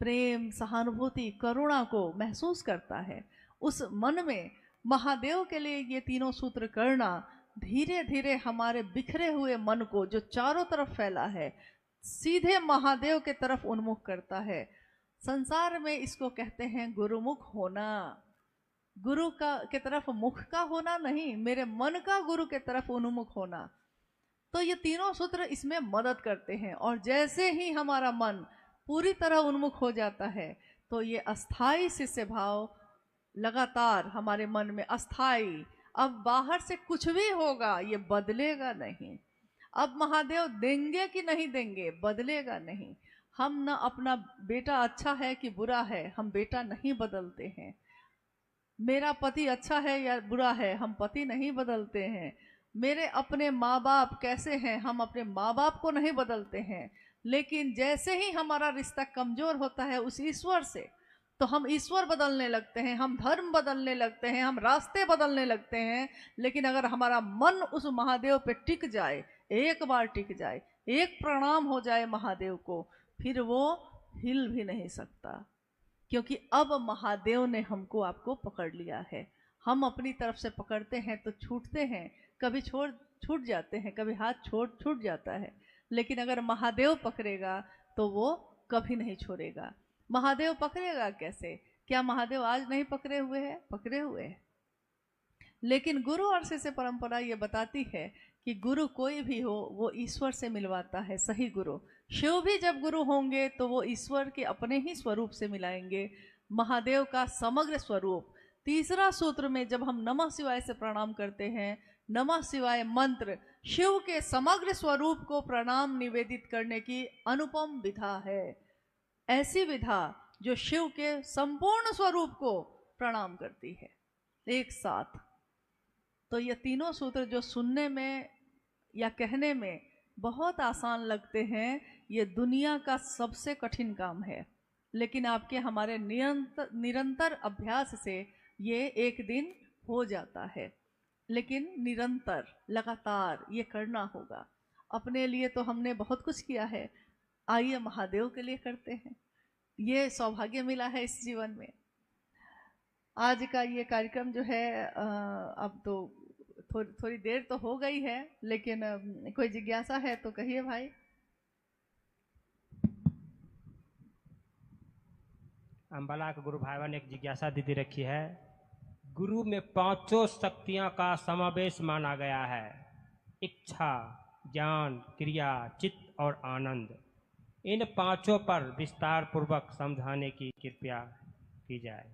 प्रेम, सहानुभूति, करुणा को महसूस करता है, उस मन में महादेव के लिए ये तीनों सूत्र करना धीरे धीरे हमारे बिखरे हुए मन को, जो चारों तरफ फैला है, सीधे महादेव के तरफ उन्मुख करता है। संसार में इसको कहते हैं गुरुमुख होना। गुरु का के तरफ मुख का होना नहीं, मेरे मन का गुरु के तरफ उन्मुख होना। तो ये तीनों सूत्र इसमें मदद करते हैं। और जैसे ही हमारा मन पूरी तरह उन्मुख हो जाता है, तो ये अस्थाई शिष्य भाव लगातार हमारे मन में अस्थाई, अब बाहर से कुछ भी होगा ये बदलेगा नहीं। अब महादेव देंगे कि नहीं देंगे, बदलेगा नहीं। हम ना अपना बेटा अच्छा है कि बुरा है, हम बेटा नहीं बदलते हैं। मेरा पति अच्छा है या बुरा है, हम पति नहीं बदलते हैं। मेरे अपने माँ बाप कैसे हैं, हम अपने माँ बाप को नहीं बदलते हैं। लेकिन जैसे ही हमारा रिश्ता कमजोर होता है उस ईश्वर से, तो हम ईश्वर बदलने लगते हैं, हम धर्म बदलने लगते हैं, हम रास्ते बदलने लगते हैं। लेकिन अगर हमारा मन उस महादेव पे टिक जाए, एक बार टिक जाए, एक प्रणाम हो जाए महादेव को, फिर वो हिल भी नहीं सकता। क्योंकि अब महादेव ने हमको आपको पकड़ लिया है। हम अपनी तरफ से पकड़ते हैं तो छूटते हैं, कभी छूट जाते हैं, कभी हाथ छूट जाता है। लेकिन अगर महादेव पकड़ेगा तो वो कभी नहीं छोड़ेगा। महादेव पकड़ेगा कैसे? क्या महादेव आज नहीं पकड़े हुए हैं? पकड़े हुए हैं। लेकिन गुरु और शिष्य परंपरा ये बताती है कि गुरु कोई भी हो वो ईश्वर से मिलवाता है, सही गुरु। शिव भी जब गुरु होंगे तो वो ईश्वर के अपने ही स्वरूप से मिलाएंगे। महादेव का समग्र स्वरूप तीसरा सूत्र में जब हम नमः शिवाय से प्रणाम करते हैं, नमः शिवाय मंत्र शिव के समग्र स्वरूप को प्रणाम निवेदित करने की अनुपम विधा है। ऐसी विधा जो शिव के संपूर्ण स्वरूप को प्रणाम करती है एक साथ। तो ये तीनों सूत्र जो सुनने में या कहने में बहुत आसान लगते हैं, ये दुनिया का सबसे कठिन काम है, लेकिन आपके हमारे निरंतर अभ्यास से ये एक दिन हो जाता है। लेकिन निरंतर लगातार ये करना होगा। अपने लिए तो हमने बहुत कुछ किया है, आइए महादेव के लिए करते हैं। ये सौभाग्य मिला है इस जीवन में। आज का ये कार्यक्रम जो है अब तो थोड़ी देर तो हो गई है, लेकिन कोई जिज्ञासा है तो कहिए भाई। अम्बाला के गुरु भाईवा ने एक जिज्ञासा दीदी रखी है। गुरु में पांचों शक्तियां का समावेश माना गया है, इच्छा, ज्ञान, क्रिया, चित्त और आनंद। इन पांचों पर विस्तार पूर्वक समझाने की कृपया की जाए।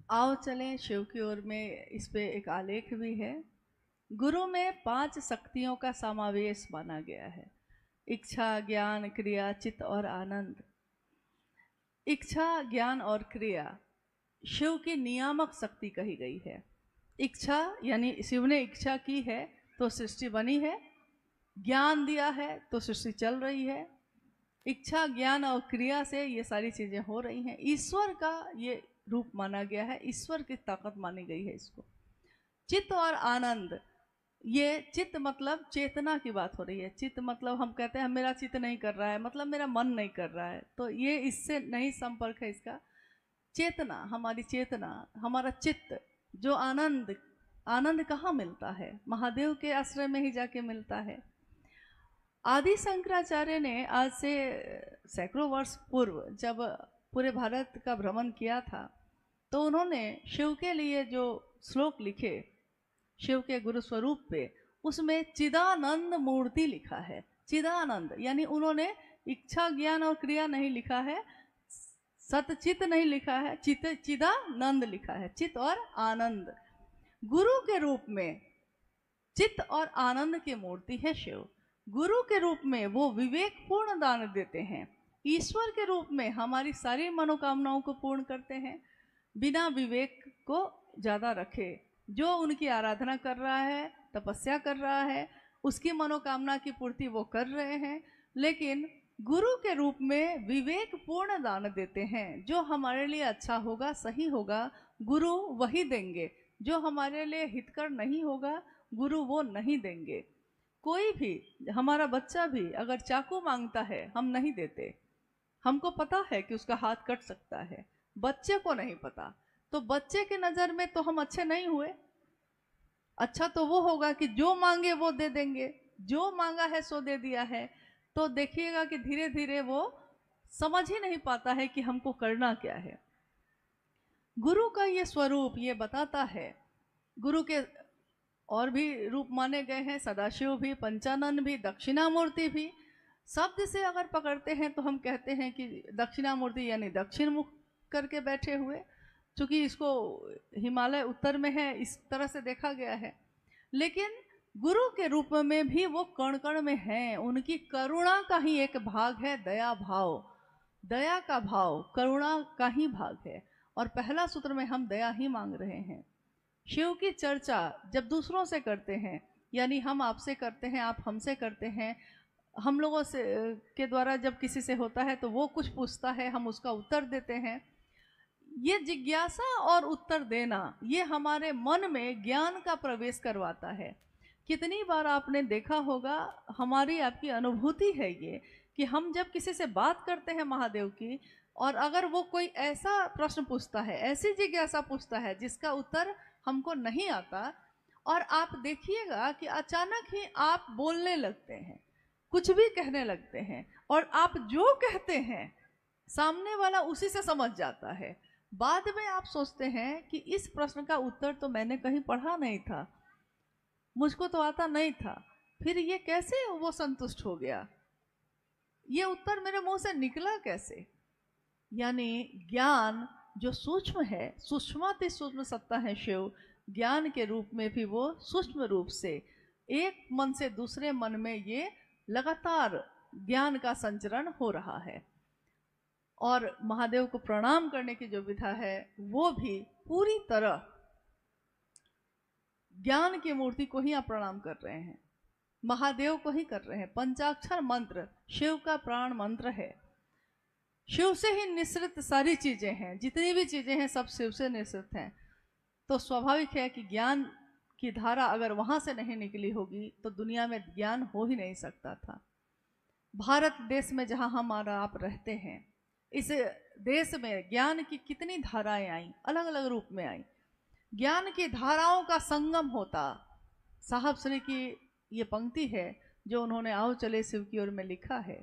आओ चलें शिव की ओर में। इस पे एक आलेख भी है। गुरु में 5 शक्तियों का समावेश माना गया है, इच्छा, ज्ञान, क्रिया, चित्त और आनंद। इच्छा, ज्ञान और क्रिया शिव की नियामक शक्ति कही गई है। इच्छा यानी शिव ने इच्छा की है तो सृष्टि बनी है, ज्ञान दिया है तो सृष्टि चल रही है। इच्छा, ज्ञान और क्रिया से ये सारी चीजें हो रही हैं। ईश्वर का ये रूप माना गया है, ईश्वर की ताकत मानी गई है इसको। चित्त और आनंद, ये चित्त मतलब चेतना की बात हो रही है। चित्त मतलब हम कहते हैं मेरा चित्त नहीं कर रहा है, मतलब मेरा मन नहीं कर रहा है, तो ये इससे नहीं संपर्क है इसका। चेतना, हमारी चेतना, हमारा चित्त, जो आनंद, आनंद कहाँ मिलता है? महादेव के आश्रय में ही जाके मिलता है। आदि शंकराचार्य ने आज से सैकड़ों वर्ष पूर्व जब पूरे भारत का भ्रमण किया था, तो उन्होंने शिव के लिए जो श्लोक लिखे शिव के गुरु स्वरूप पे, उसमें चिदानंद मूर्ति लिखा है। चिदानंद यानी उन्होंने इच्छा, ज्ञान और क्रिया नहीं लिखा है, सतचित नहीं लिखा है, चिदानंद लिखा है। चित्त और आनंद, गुरु के रूप में चित्त और आनंद की मूर्ति है शिव। गुरु के रूप में वो विवेक पूर्ण दान देते हैं, ईश्वर के रूप में हमारी सारी मनोकामनाओं को पूर्ण करते हैं। बिना विवेक को ज़्यादा रखे, जो उनकी आराधना कर रहा है, तपस्या कर रहा है, उसकी मनोकामना की पूर्ति वो कर रहे हैं। लेकिन गुरु के रूप में विवेक पूर्ण दान देते हैं। जो हमारे लिए अच्छा होगा, सही होगा, गुरु वही देंगे। जो हमारे लिए हितकर नहीं होगा, गुरु वो नहीं देंगे। कोई भी, हमारा बच्चा भी अगर चाकू मांगता है, हम नहीं देते। हमको पता है कि उसका हाथ कट सकता है, बच्चे को नहीं पता। तो बच्चे के नज़र में तो हम अच्छे नहीं हुए। अच्छा तो वो होगा कि जो मांगे वो दे देंगे, जो मांगा है सो दे दिया है। तो देखिएगा कि धीरे धीरे वो समझ ही नहीं पाता है कि हमको करना क्या है। गुरु का ये स्वरूप ये बताता है। गुरु के और भी रूप माने गए हैं, सदाशिव भी, पंचानन भी, दक्षिणामूर्ति भी। शब्द से अगर पकड़ते हैं तो हम कहते हैं कि दक्षिणामूर्ति यानी दक्षिण मुख करके बैठे हुए, चूँकि इसको हिमालय उत्तर में है, इस तरह से देखा गया है। लेकिन गुरु के रूप में भी वो कण कण में हैं। उनकी करुणा का ही एक भाग है दया भाव। दया का भाव करुणा का ही भाग है, और पहला सूत्र में हम दया ही मांग रहे हैं। शिव की चर्चा जब दूसरों से करते हैं, यानी हम आपसे करते हैं, आप हमसे करते हैं, हम लोगों से के द्वारा जब किसी से होता है तो वो कुछ पूछता है, हम उसका उत्तर देते हैं। ये जिज्ञासा और उत्तर देना, ये हमारे मन में ज्ञान का प्रवेश करवाता है। कितनी बार आपने देखा होगा, हमारी आपकी अनुभूति है ये, कि हम जब किसी से बात करते हैं महादेव की, और अगर वो कोई ऐसा प्रश्न पूछता है, ऐसी जिज्ञासा पूछता है जिसका उत्तर हमको नहीं आता, और आप देखिएगा कि अचानक ही आप बोलने लगते हैं, कुछ भी कहने लगते हैं, और आप जो कहते हैं सामने वाला उसी से समझ जाता है। बाद में आप सोचते हैं कि इस प्रश्न का उत्तर तो मैंने कहीं पढ़ा नहीं था, मुझको तो आता नहीं था, फिर ये कैसे वो संतुष्ट हो गया, ये उत्तर मेरे मुंह से निकला कैसे। यानी ज्ञान जो सूक्ष्म है, सूक्ष्माति सूक्ष्म सत्ता है शिव, ज्ञान के रूप में भी वो सूक्ष्म रूप से एक मन से दूसरे मन में ये लगातार ज्ञान का संचरण हो रहा है। और महादेव को प्रणाम करने की जो विधा है वो भी पूरी तरह ज्ञान की मूर्ति को ही आप प्रणाम कर रहे हैं, महादेव को ही कर रहे हैं। पंचाक्षर मंत्र शिव का प्राण मंत्र है, शिव से ही निश्रित सारी चीजें हैं, जितनी भी चीजें हैं सब शिव से निश्रित हैं। तो स्वाभाविक है कि ज्ञान की धारा अगर वहां से नहीं निकली होगी तो दुनिया में ज्ञान हो ही नहीं सकता था। भारत देश में जहां हम और आप रहते हैं, इस देश में ज्ञान की कितनी धाराएं आई, अलग अलग रूप में आई। ज्ञान की धाराओं का संगम होता। साहब श्री की ये पंक्ति है जो उन्होंने आओ चले शिव की ओर में लिखा है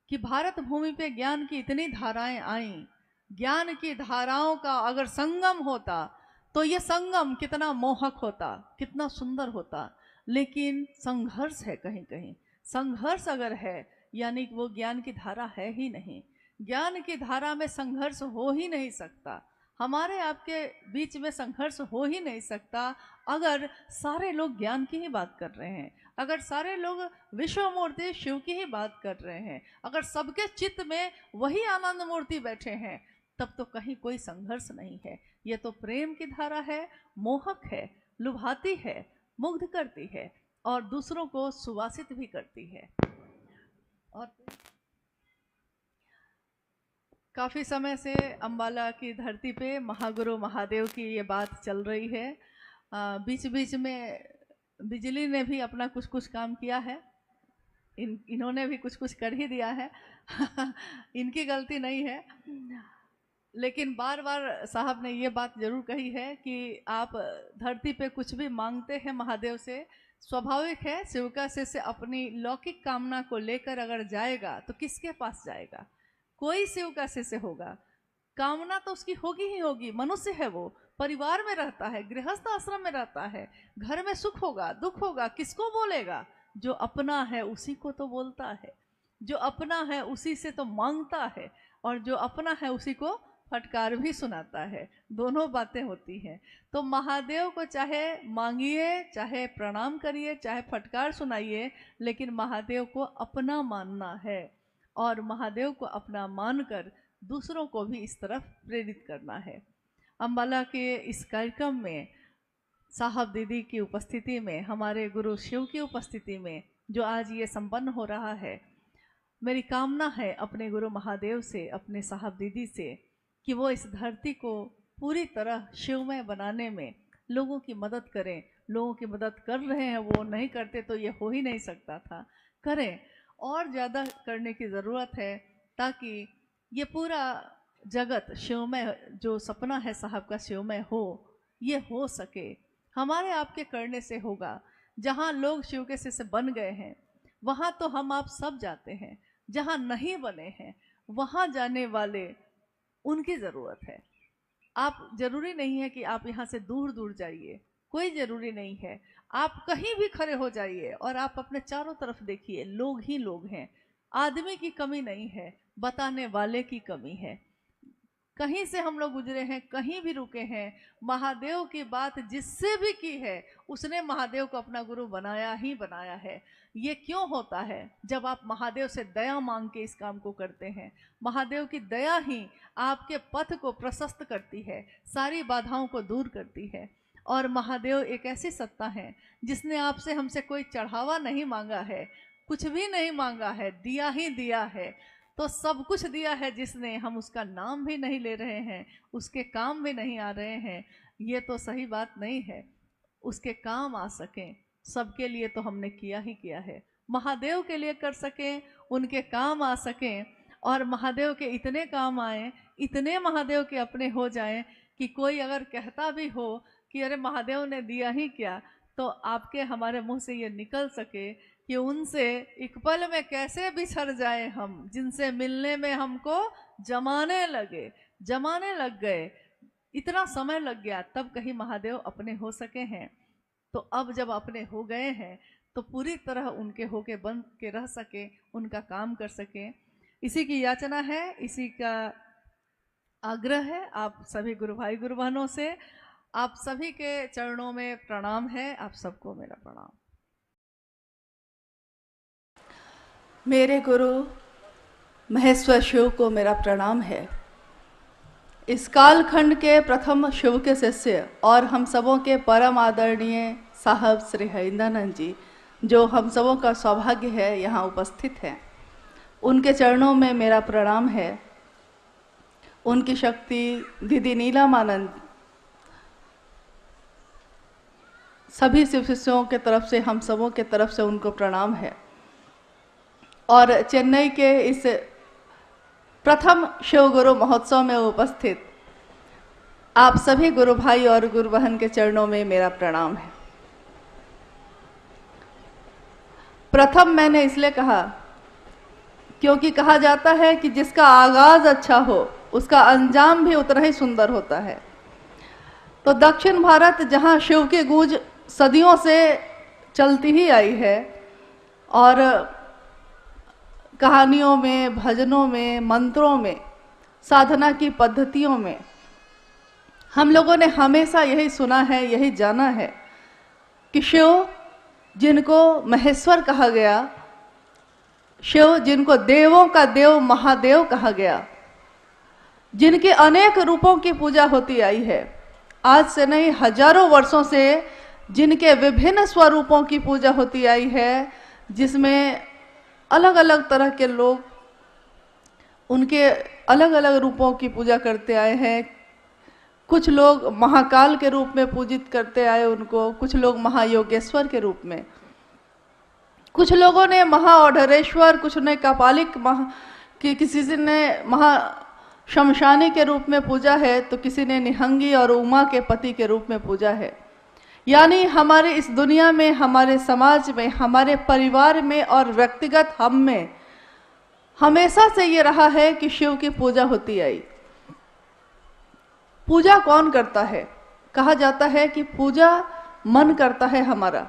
कि भारत भूमि पे ज्ञान की इतनी धाराएं आई, ज्ञान की धाराओं का अगर संगम होता तो ये संगम कितना मोहक होता, कितना सुंदर होता। लेकिन संघर्ष है, कहीं कहीं संघर्ष अगर है यानी कि वो ज्ञान की धारा है ही नहीं। ज्ञान की धारा में संघर्ष हो ही नहीं सकता, हमारे आपके बीच में संघर्ष हो ही नहीं सकता अगर सारे लोग ज्ञान की ही बात कर रहे हैं, अगर सारे लोग विश्व मूर्ति शिव की ही बात कर रहे हैं, अगर सबके चित्त में वही आनंद मूर्ति बैठे हैं, तब तो कहीं कोई संघर्ष नहीं है। ये तो प्रेम की धारा है, मोहक है, लुभाती है, मुग्ध करती है और दूसरों को सुवासित भी करती है। और काफ़ी समय से अम्बाला की धरती पे महागुरु महादेव की ये बात चल रही है। बीच बीच में बिजली ने भी अपना कुछ कुछ काम किया है, इन्होंने भी कुछ कुछ कर ही दिया है इनकी गलती नहीं है। लेकिन बार बार साहब ने ये बात जरूर कही है कि आप धरती पे कुछ भी मांगते हैं महादेव से, स्वाभाविक है शिव का शिष्य अपनी लौकिक कामना को लेकर अगर जाएगा तो किसके पास जाएगा? कोई शिव का शिष्य होगा, कामना तो उसकी होगी ही होगी। मनुष्य है, वो परिवार में रहता है, गृहस्थ आश्रम में रहता है, घर में सुख होगा दुख होगा, किसको बोलेगा? जो अपना है उसी को तो बोलता है, जो अपना है उसी से तो मांगता है, और जो अपना है उसी को फटकार भी सुनाता है। दोनों बातें होती हैं। तो महादेव को चाहे मांगिए, चाहे प्रणाम करिए, चाहे फटकार सुनाइए, लेकिन महादेव को अपना मानना है और महादेव को अपना मानकर दूसरों को भी इस तरफ प्रेरित करना है। अम्बाला के इस कार्यक्रम में साहब दीदी की उपस्थिति में, हमारे गुरु शिव की उपस्थिति में जो आज ये संपन्न हो रहा है, मेरी कामना है अपने गुरु महादेव से, अपने साहब दीदी से, कि वो इस धरती को पूरी तरह शिवमय बनाने में लोगों की मदद करें। लोगों की मदद कर रहे हैं, वो नहीं करते तो ये हो ही नहीं सकता था। करें, और ज़्यादा करने की ज़रूरत है ताकि ये पूरा जगत शिवमय, जो सपना है साहब का शिवमय हो, ये हो सके। हमारे आपके करने से होगा। जहाँ लोग शिव के शिष्य बन गए हैं वहाँ तो हम आप सब जाते हैं, जहाँ नहीं बने हैं वहाँ जाने वाले उनकी ज़रूरत है। आप जरूरी नहीं है कि आप यहाँ से दूर दूर जाइए, कोई ज़रूरी नहीं है। आप कहीं भी खड़े हो जाइए और आप अपने चारों तरफ देखिए, लोग ही लोग हैं। आदमी की कमी नहीं है, बताने वाले की कमी है। कहीं से हम लोग गुजरे हैं, कहीं भी रुके हैं, महादेव की बात जिससे भी की है उसने महादेव को अपना गुरु बनाया ही बनाया है। ये क्यों होता है? जब आप महादेव से दया मांग के इस काम को करते हैं, महादेव की दया ही आपके पथ को प्रशस्त करती है, सारी बाधाओं को दूर करती है। और महादेव एक ऐसी सत्ता है जिसने आपसे हमसे कोई चढ़ावा नहीं मांगा है, कुछ भी नहीं मांगा है, दिया ही दिया है। तो सब कुछ दिया है जिसने, हम उसका नाम भी नहीं ले रहे हैं, उसके काम भी नहीं आ रहे हैं, ये तो सही बात नहीं है। उसके काम आ सकें, सबके लिए तो हमने किया ही किया है। महादेव के लिए कर सकें, उनके काम आ सकें, और महादेव के इतने काम आए, इतने महादेव के अपने हो जाएं कि कोई अगर कहता भी हो कि अरे महादेव ने दिया ही क्या, तो आपके हमारे मुंह से ये निकल सके कि उनसे एक पल में कैसे बिछड़ जाए हम, जिनसे मिलने में हमको जमाने लग गए, इतना समय लग गया, तब कहीं महादेव अपने हो सके हैं। तो अब जब अपने हो गए हैं तो पूरी तरह उनके होके बन के रह सके, उनका काम कर सके। इसी की याचना है, इसी का आग्रह है आप सभी गुरु भाई गुरु बहनों से। आप सभी के चरणों में प्रणाम है, आप सबको मेरा प्रणाम। मेरे गुरु महेश्वर शिव को मेरा प्रणाम है। इस कालखंड के प्रथम शिव के शिष्य और हम सबों के परम आदरणीय साहब श्री हरिंद्रानंद जी, जो हम सबों का सौभाग्य है यहाँ उपस्थित हैं, उनके चरणों में मेरा प्रणाम है। उनकी शक्ति दीदी नीलमानंद, सभी शिव शिष्यों के तरफ से, हम सबों के तरफ से उनको प्रणाम है। और चेन्नई के इस प्रथम शिव गुरु महोत्सव में उपस्थित आप सभी गुरु भाई और गुरु बहन के चरणों में मेरा प्रणाम है। प्रथम मैंने इसलिए कहा क्योंकि कहा जाता है कि जिसका आगाज अच्छा हो उसका अंजाम भी उतना ही सुंदर होता है। तो दक्षिण भारत, जहाँ शिव की गूंज सदियों से चलती ही आई है और कहानियों में, भजनों में, मंत्रों में, साधना की पद्धतियों में हम लोगों ने हमेशा यही सुना है, यही जाना है कि शिव जिनको महेश्वर कहा गया, शिव जिनको देवों का देव महादेव कहा गया, जिनके अनेक रूपों की पूजा होती आई है, आज से नहीं हजारों वर्षों से जिनके विभिन्न स्वरूपों की पूजा होती आई है, जिसमें अलग अलग तरह के लोग उनके अलग अलग रूपों की पूजा करते आए हैं। कुछ लोग महाकाल के रूप में पूजित करते आए उनको, कुछ लोग महायोगेश्वर के रूप में, कुछ लोगों ने महाओढ़रेश्वर, कुछ ने कपालिक किसी ने महा शमशानी के रूप में पूजा है, तो किसी ने निहंगी और उमा के पति के रूप में पूजा है। यानी हमारे इस दुनिया में, हमारे समाज में, हमारे परिवार में और व्यक्तिगत हम में हमेशा से ये रहा है कि शिव की पूजा होती आई। पूजा कौन करता है? कहा जाता है कि पूजा मन करता है हमारा।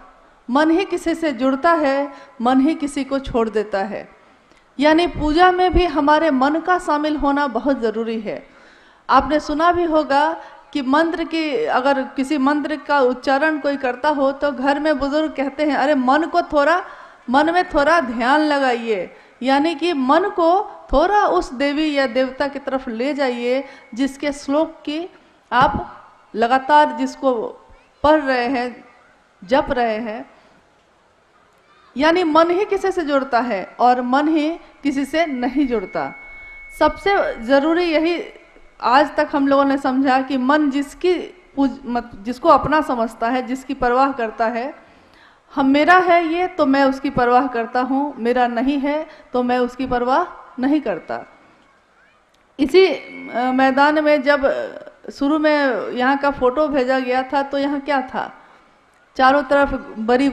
मन ही किसी से जुड़ता है, मन ही किसी को छोड़ देता है। यानी पूजा में भी हमारे मन का शामिल होना बहुत ज़रूरी है। आपने सुना भी होगा कि मंत्र की, अगर किसी मंत्र का उच्चारण कोई करता हो तो घर में बुजुर्ग कहते हैं, अरे मन में थोड़ा ध्यान लगाइए, यानी कि मन को थोड़ा उस देवी या देवता की तरफ ले जाइए जिसके श्लोक की आप लगातार जिसको पढ़ रहे हैं, जप रहे हैं। यानी मन ही किसी से जुड़ता है और मन ही किसी से नहीं जुड़ता। सबसे ज़रूरी यही आज तक हम लोगों ने समझा कि मन जिसको अपना समझता है, जिसकी परवाह करता है, हम मेरा है ये तो मैं उसकी परवाह करता हूँ, मेरा नहीं है तो मैं उसकी परवाह नहीं करता। इसी मैदान में जब शुरू में यहाँ का फोटो भेजा गया था तो यहाँ क्या था? चारों तरफ बड़ी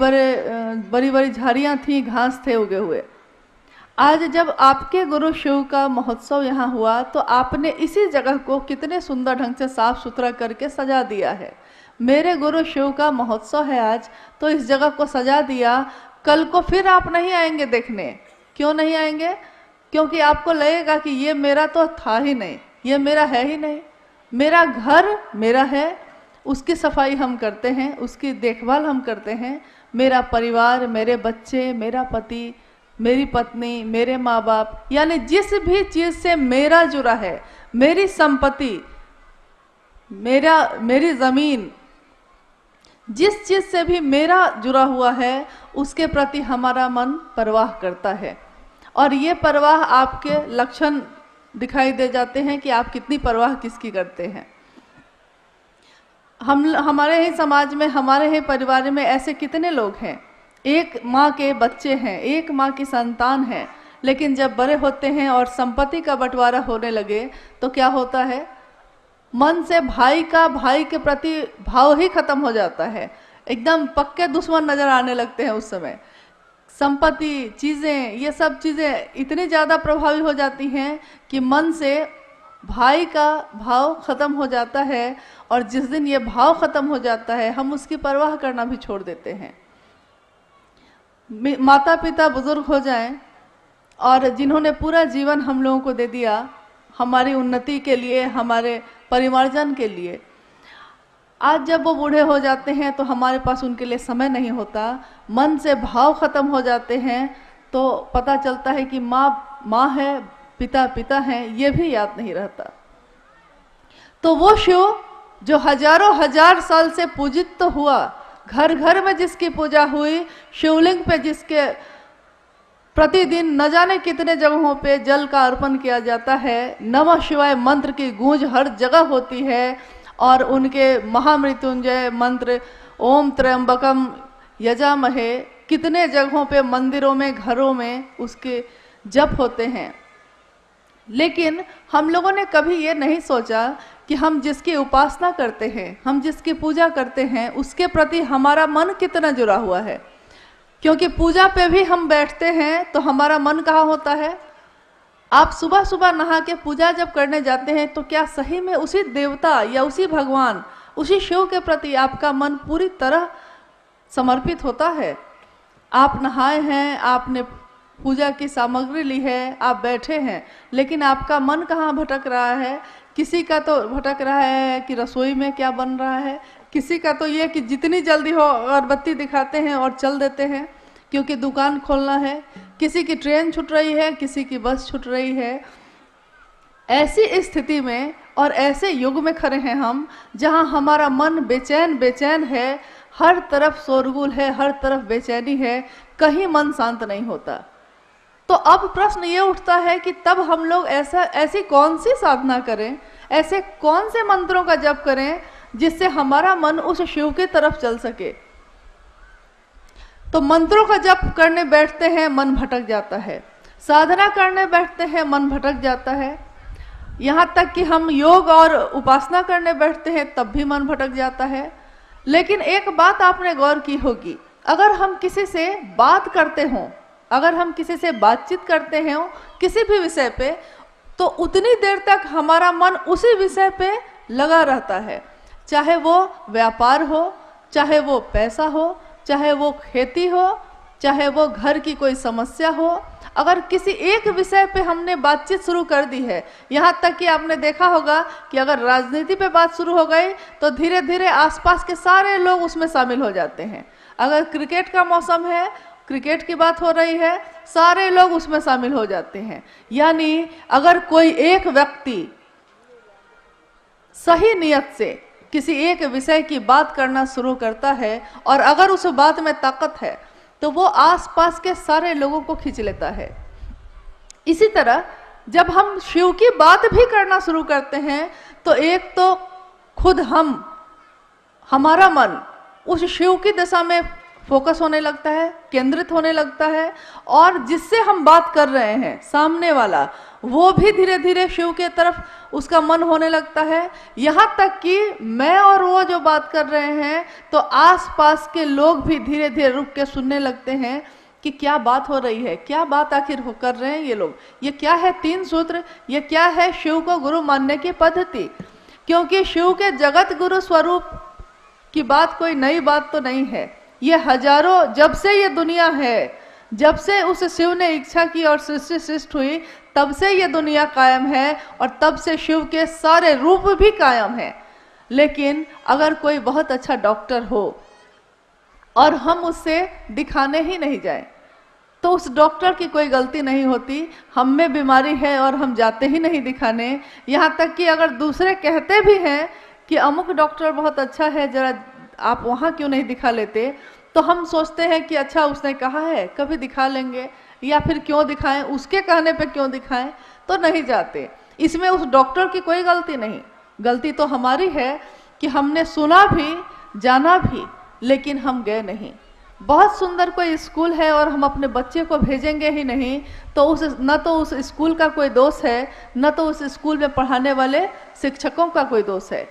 बड़ी झाड़ियाँ थी, घास थे उगे हुए। आज जब आपके गुरु शिव का महोत्सव यहाँ हुआ तो आपने इसी जगह को कितने सुंदर ढंग से साफ सुथरा करके सजा दिया है। मेरे गुरु शिव का महोत्सव है आज, तो इस जगह को सजा दिया। कल को फिर आप नहीं आएंगे देखने। क्यों नहीं आएंगे? क्योंकि आपको लगेगा कि ये मेरा तो था ही नहीं, ये मेरा है ही नहीं। मेरा घर मेरा है, उसकी सफाई हम करते हैं, उसकी देखभाल हम करते हैं। मेरा परिवार, मेरे बच्चे, मेरा पति, मेरी पत्नी, मेरे माँ बाप, यानी जिस भी चीज़ से मेरा जुड़ा है, मेरी संपत्ति, मेरी ज़मीन, जिस चीज़ से भी मेरा जुड़ा हुआ है उसके प्रति हमारा मन परवाह करता है। और ये परवाह आपके लक्षण दिखाई दे जाते हैं कि आप कितनी परवाह किसकी करते हैं। हमारे ही समाज में, हमारे ही परिवार में ऐसे कितने लोग हैं, एक माँ के बच्चे हैं, एक माँ की संतान है, लेकिन जब बड़े होते हैं और संपत्ति का बंटवारा होने लगे तो क्या होता है? मन से भाई के प्रति भाव ही खत्म हो जाता है। एकदम पक्के दुश्मन नजर आने लगते हैं उस समय। संपत्ति, चीज़ें, ये सब चीज़ें इतनी ज़्यादा प्रभावी हो जाती हैं कि मन से भाई का भाव खत्म हो जाता है। और जिस दिन ये भाव खत्म हो जाता है हम उसकी परवाह करना भी छोड़ देते हैं। माता पिता बुजुर्ग हो जाएं, और जिन्होंने पूरा जीवन हम लोगों को दे दिया हमारी उन्नति के लिए, हमारे परिमार्जन के लिए। आज जब वो बूढ़े हो जाते हैं तो हमारे पास उनके लिए समय नहीं होता, मन से भाव खत्म हो जाते हैं, तो पता चलता है कि माँ माँ है, पिता पिता हैं, ये भी याद नहीं रहता। तो वो शिव जो हजारों हजार साल से पूजित तो हुआ, घर घर में जिसकी पूजा हुई, शिवलिंग पे जिसके प्रतिदिन न जाने कितने जगहों पे जल का अर्पण किया जाता है, नमः शिवाय मंत्र की गूंज हर जगह होती है, और उनके महामृत्युंजय मंत्र ओम त्र्यंबकम यजामहे कितने जगहों पे, मंदिरों में, घरों में उसके जप होते हैं। लेकिन हम लोगों ने कभी ये नहीं सोचा कि हम जिसकी उपासना करते हैं, हम जिसकी पूजा करते हैं, उसके प्रति हमारा मन कितना जुड़ा हुआ है। क्योंकि पूजा पे भी हम बैठते हैं तो हमारा मन कहाँ होता है। आप सुबह सुबह नहा के पूजा जब करने जाते हैं तो क्या सही में उसी देवता या उसी भगवान, उसी शिव के प्रति आपका मन पूरी तरह समर्पित होता है? आप नहाए हैं, आपने पूजा की सामग्री ली है, आप बैठे हैं, लेकिन आपका मन कहाँ भटक रहा है? किसी का तो भटक रहा है कि रसोई में क्या बन रहा है, किसी का तो ये कि जितनी जल्दी हो अगरबत्ती दिखाते हैं और चल देते हैं क्योंकि दुकान खोलना है, किसी की ट्रेन छूट रही है, किसी की बस छूट रही है। ऐसी स्थिति में और ऐसे युग में खड़े हैं हम, जहां हमारा मन बेचैन बेचैन है, हर तरफ शोरगुल है, हर तरफ बेचैनी है, कहीं मन शांत नहीं होता। तो अब प्रश्न ये उठता है कि तब हम लोग ऐसी कौन सी साधना करें, ऐसे कौन से मंत्रों का जप करें जिससे हमारा मन उस शिव की तरफ चल सके। तो मंत्रों का जप करने बैठते हैं, मन भटक जाता है, साधना करने बैठते हैं, मन भटक जाता है, यहाँ तक कि हम योग और उपासना करने बैठते हैं तब भी मन भटक जाता है। लेकिन एक बात आपने गौर की होगी, अगर हम किसी से बात करते हों, अगर हम किसी से बातचीत करते हैं किसी भी विषय पे, तो उतनी देर तक हमारा मन उसी विषय पे लगा रहता है, चाहे वो व्यापार हो, चाहे वो पैसा हो, चाहे वो खेती हो, चाहे वो घर की कोई समस्या हो। अगर किसी एक विषय पे हमने बातचीत शुरू कर दी है, यहाँ तक कि आपने देखा होगा कि अगर राजनीति पे बात शुरू हो गई तो धीरे धीरे आसपास के सारे लोग उसमें शामिल हो जाते हैं। अगर क्रिकेट का मौसम है, क्रिकेट की बात हो रही है, सारे लोग उसमें शामिल हो जाते हैं। यानी अगर कोई एक व्यक्ति सही नियत से किसी एक विषय की बात करना शुरू करता है और अगर उस बात में ताकत है तो वो आसपास के सारे लोगों को खींच लेता है। इसी तरह जब हम शिव की बात भी करना शुरू करते हैं तो एक तो खुद हमारा मन उस शिव की दिशा में फोकस होने लगता है, केंद्रित होने लगता है, और जिससे हम बात कर रहे हैं सामने वाला वो भी धीरे धीरे शिव के तरफ उसका मन होने लगता है। यहाँ तक कि मैं और वो जो बात कर रहे हैं तो आसपास के लोग भी धीरे धीरे रुक के सुनने लगते हैं कि क्या बात हो रही है, क्या बात आखिर कर रहे हैं ये लोग, ये क्या है 3 सूत्र, ये क्या है शिव को गुरु मानने की पद्धति। क्योंकि शिव के जगत गुरु स्वरूप की बात कोई नई बात तो नहीं है, ये हजारों, जब से ये दुनिया है, जब से उस शिव ने इच्छा की और सृष्टि सृष्टि हुई, तब से ये दुनिया कायम है और तब से शिव के सारे रूप भी कायम हैं। लेकिन अगर कोई बहुत अच्छा डॉक्टर हो और हम उससे दिखाने ही नहीं जाए तो उस डॉक्टर की कोई गलती नहीं होती, हम में बीमारी है और हम जाते ही नहीं दिखाने। यहाँ तक कि अगर दूसरे कहते भी हैं कि अमुक डॉक्टर बहुत अच्छा है, जरा आप वहाँ क्यों नहीं दिखा लेते, तो हम सोचते हैं कि अच्छा उसने कहा है कभी दिखा लेंगे, या फिर क्यों दिखाएं, उसके कहने पे क्यों दिखाएं, तो नहीं जाते। इसमें उस डॉक्टर की कोई गलती नहीं, गलती तो हमारी है कि हमने सुना भी, जाना भी, लेकिन हम गए नहीं। बहुत सुंदर कोई स्कूल है और हम अपने बच्चे को भेजेंगे ही नहीं, तो न तो उस स्कूल का कोई दोष है, न तो उस स्कूल में पढ़ाने वाले शिक्षकों का कोई दोष है।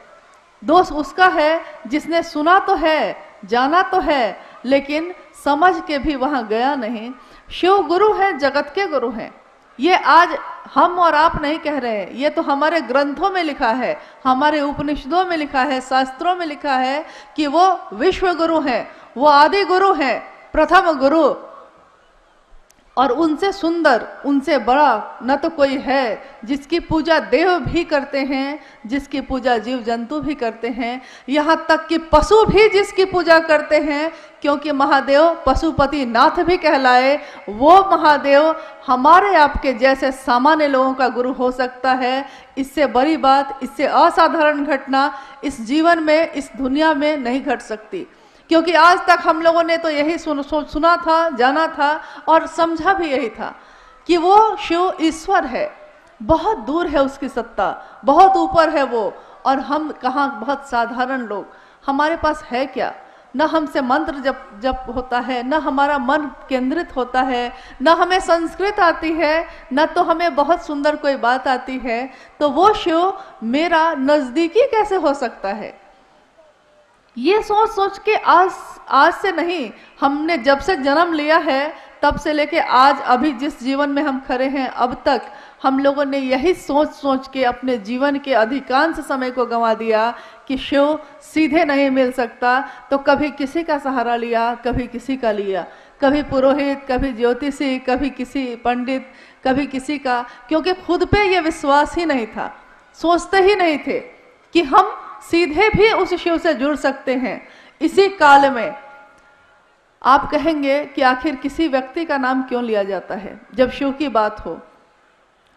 दोष उसका है जिसने सुना तो है, जाना तो है, लेकिन समझ के भी वहां गया नहीं। शिव गुरु है, जगत के गुरु हैं। ये आज हम और आप नहीं कह रहे हैं, ये तो हमारे ग्रंथों में लिखा है, हमारे उपनिषदों में लिखा है, शास्त्रों में लिखा है कि वो विश्व गुरु हैं, वो आदि गुरु हैं, प्रथम गुरु। और उनसे सुंदर, उनसे बड़ा न तो कोई है, जिसकी पूजा देव भी करते हैं, जिसकी पूजा जीव जंतु भी करते हैं, यहाँ तक कि पशु भी जिसकी पूजा करते हैं, क्योंकि महादेव पशुपति नाथ भी कहलाए, वो महादेव हमारे आपके जैसे सामान्य लोगों का गुरु हो सकता है। इससे बड़ी बात, इससे असाधारण घटना इस जीवन में, इस दुनिया में नहीं घट सकती। क्योंकि आज तक हम लोगों ने तो यही सुना था, जाना था और समझा भी यही था कि वो शिव ईश्वर है, बहुत दूर है उसकी सत्ता, बहुत ऊपर है वो, और हम कहाँ बहुत साधारण लोग, हमारे पास है क्या? न हमसे मंत्र जप होता है, न हमारा मन केंद्रित होता है, न हमें संस्कृत आती है, न तो हमें बहुत सुंदर कोई बात आती है, तो वो शिव मेरा नजदीकी कैसे हो सकता है? ये सोच सोच के आज से नहीं, हमने जब से जन्म लिया है तब से लेके आज अभी जिस जीवन में हम खड़े हैं अब तक हम लोगों ने यही सोच सोच के अपने जीवन के अधिकांश समय को गंवा दिया कि शिव सीधे नहीं मिल सकता। तो कभी किसी का सहारा लिया, कभी किसी का लिया, कभी पुरोहित, कभी ज्योतिषी, कभी किसी पंडित, कभी किसी का, क्योंकि खुद पे ये विश्वास ही नहीं था, सोचते ही नहीं थे कि हम सीधे भी उस शिव से जुड़ सकते हैं। इसी काल में आप कहेंगे कि आखिर किसी व्यक्ति का नाम क्यों लिया जाता है जब शिव की बात हो,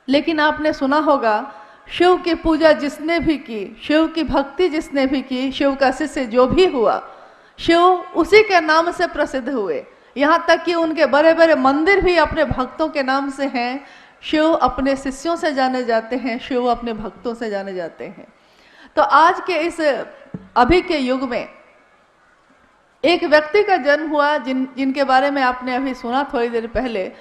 लेकिन आपने सुना होगा शिव की पूजा जिसने भी की, शिव की भक्ति जिसने भी की, शिव का शिष्य जो भी हुआ, शिव उसी के नाम से प्रसिद्ध हुए। यहाँ तक कि उनके बड़े बड़े मंदिर भी अपने भक्तों के नाम से हैं। शिव अपने शिष्यों से जाने जाते हैं, शिव अपने भक्तों से जाने जाते हैं। तो आज के इस अभी के युग में एक व्यक्ति का जन्म हुआ जिनके बारे में आपने अभी सुना थोड़ी देर पहले।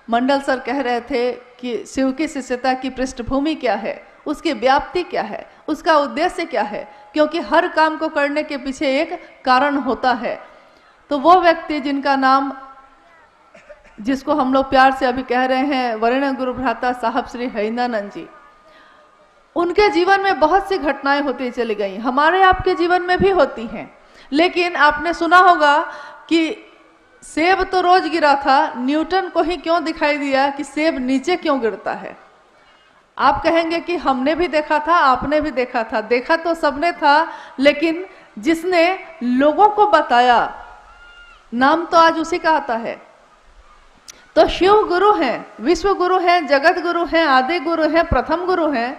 मंडल सर कह रहे थे कि शिव की शिष्यता की पृष्ठभूमि क्या है, उसकी व्याप्ति क्या है, उसका उद्देश्य क्या है, क्योंकि हर काम को करने के पीछे एक कारण होता है। तो वो व्यक्ति जिनका नाम, जिसको हम लोग प्यार से अभी कह रहे हैं वरेण्य गुरु भ्राता साहब श्री हरिंद्रानंद जी, उनके जीवन में बहुत सी घटनाएं होती चली गई, हमारे आपके जीवन में भी होती हैं। लेकिन आपने सुना होगा कि सेब तो रोज गिरा था, न्यूटन को ही क्यों दिखाई दिया कि सेब नीचे क्यों गिरता है? आप कहेंगे कि हमने भी देखा था, आपने भी देखा था, देखा तो सबने था, लेकिन जिसने लोगों को बताया, नाम तो आज उसी का आता है। तो शिव गुरु हैं, विश्व गुरु हैं, जगत गुरु हैं, आदि गुरु हैं, प्रथम गुरु हैं,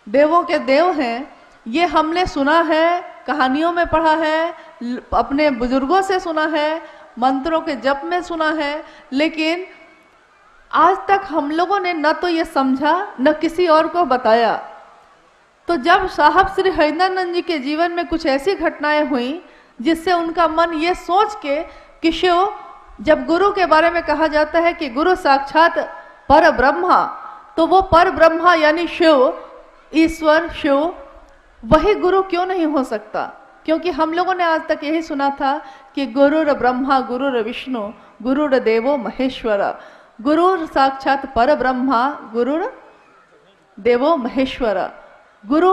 देवों के देव हैं। ये हमने सुना है, कहानियों में पढ़ा है, अपने बुजुर्गों से सुना है, मंत्रों के जप में सुना है, लेकिन आज तक हम लोगों ने न तो ये समझा न किसी और को बताया। तो जब साहब श्री हरिंद्रानंद जी के जीवन में कुछ ऐसी घटनाएं हुई जिससे उनका मन ये सोच के कि शिव, जब गुरु के बारे में कहा जाता है कि गुरु साक्षात पर ब्रह्मा, तो वो पर ब्रह्मा यानी शिव, ईश्वर शिव, वही गुरु क्यों नहीं हो सकता? क्योंकि हम लोगों ने आज तक यही सुना था कि गुरुर ब्रह्मा गुरुर विष्णु गुरुर देवो महेश्वर, गुरु साक्षात पर ब्रह्मा गुरुर देवो महेश्वर, गुरु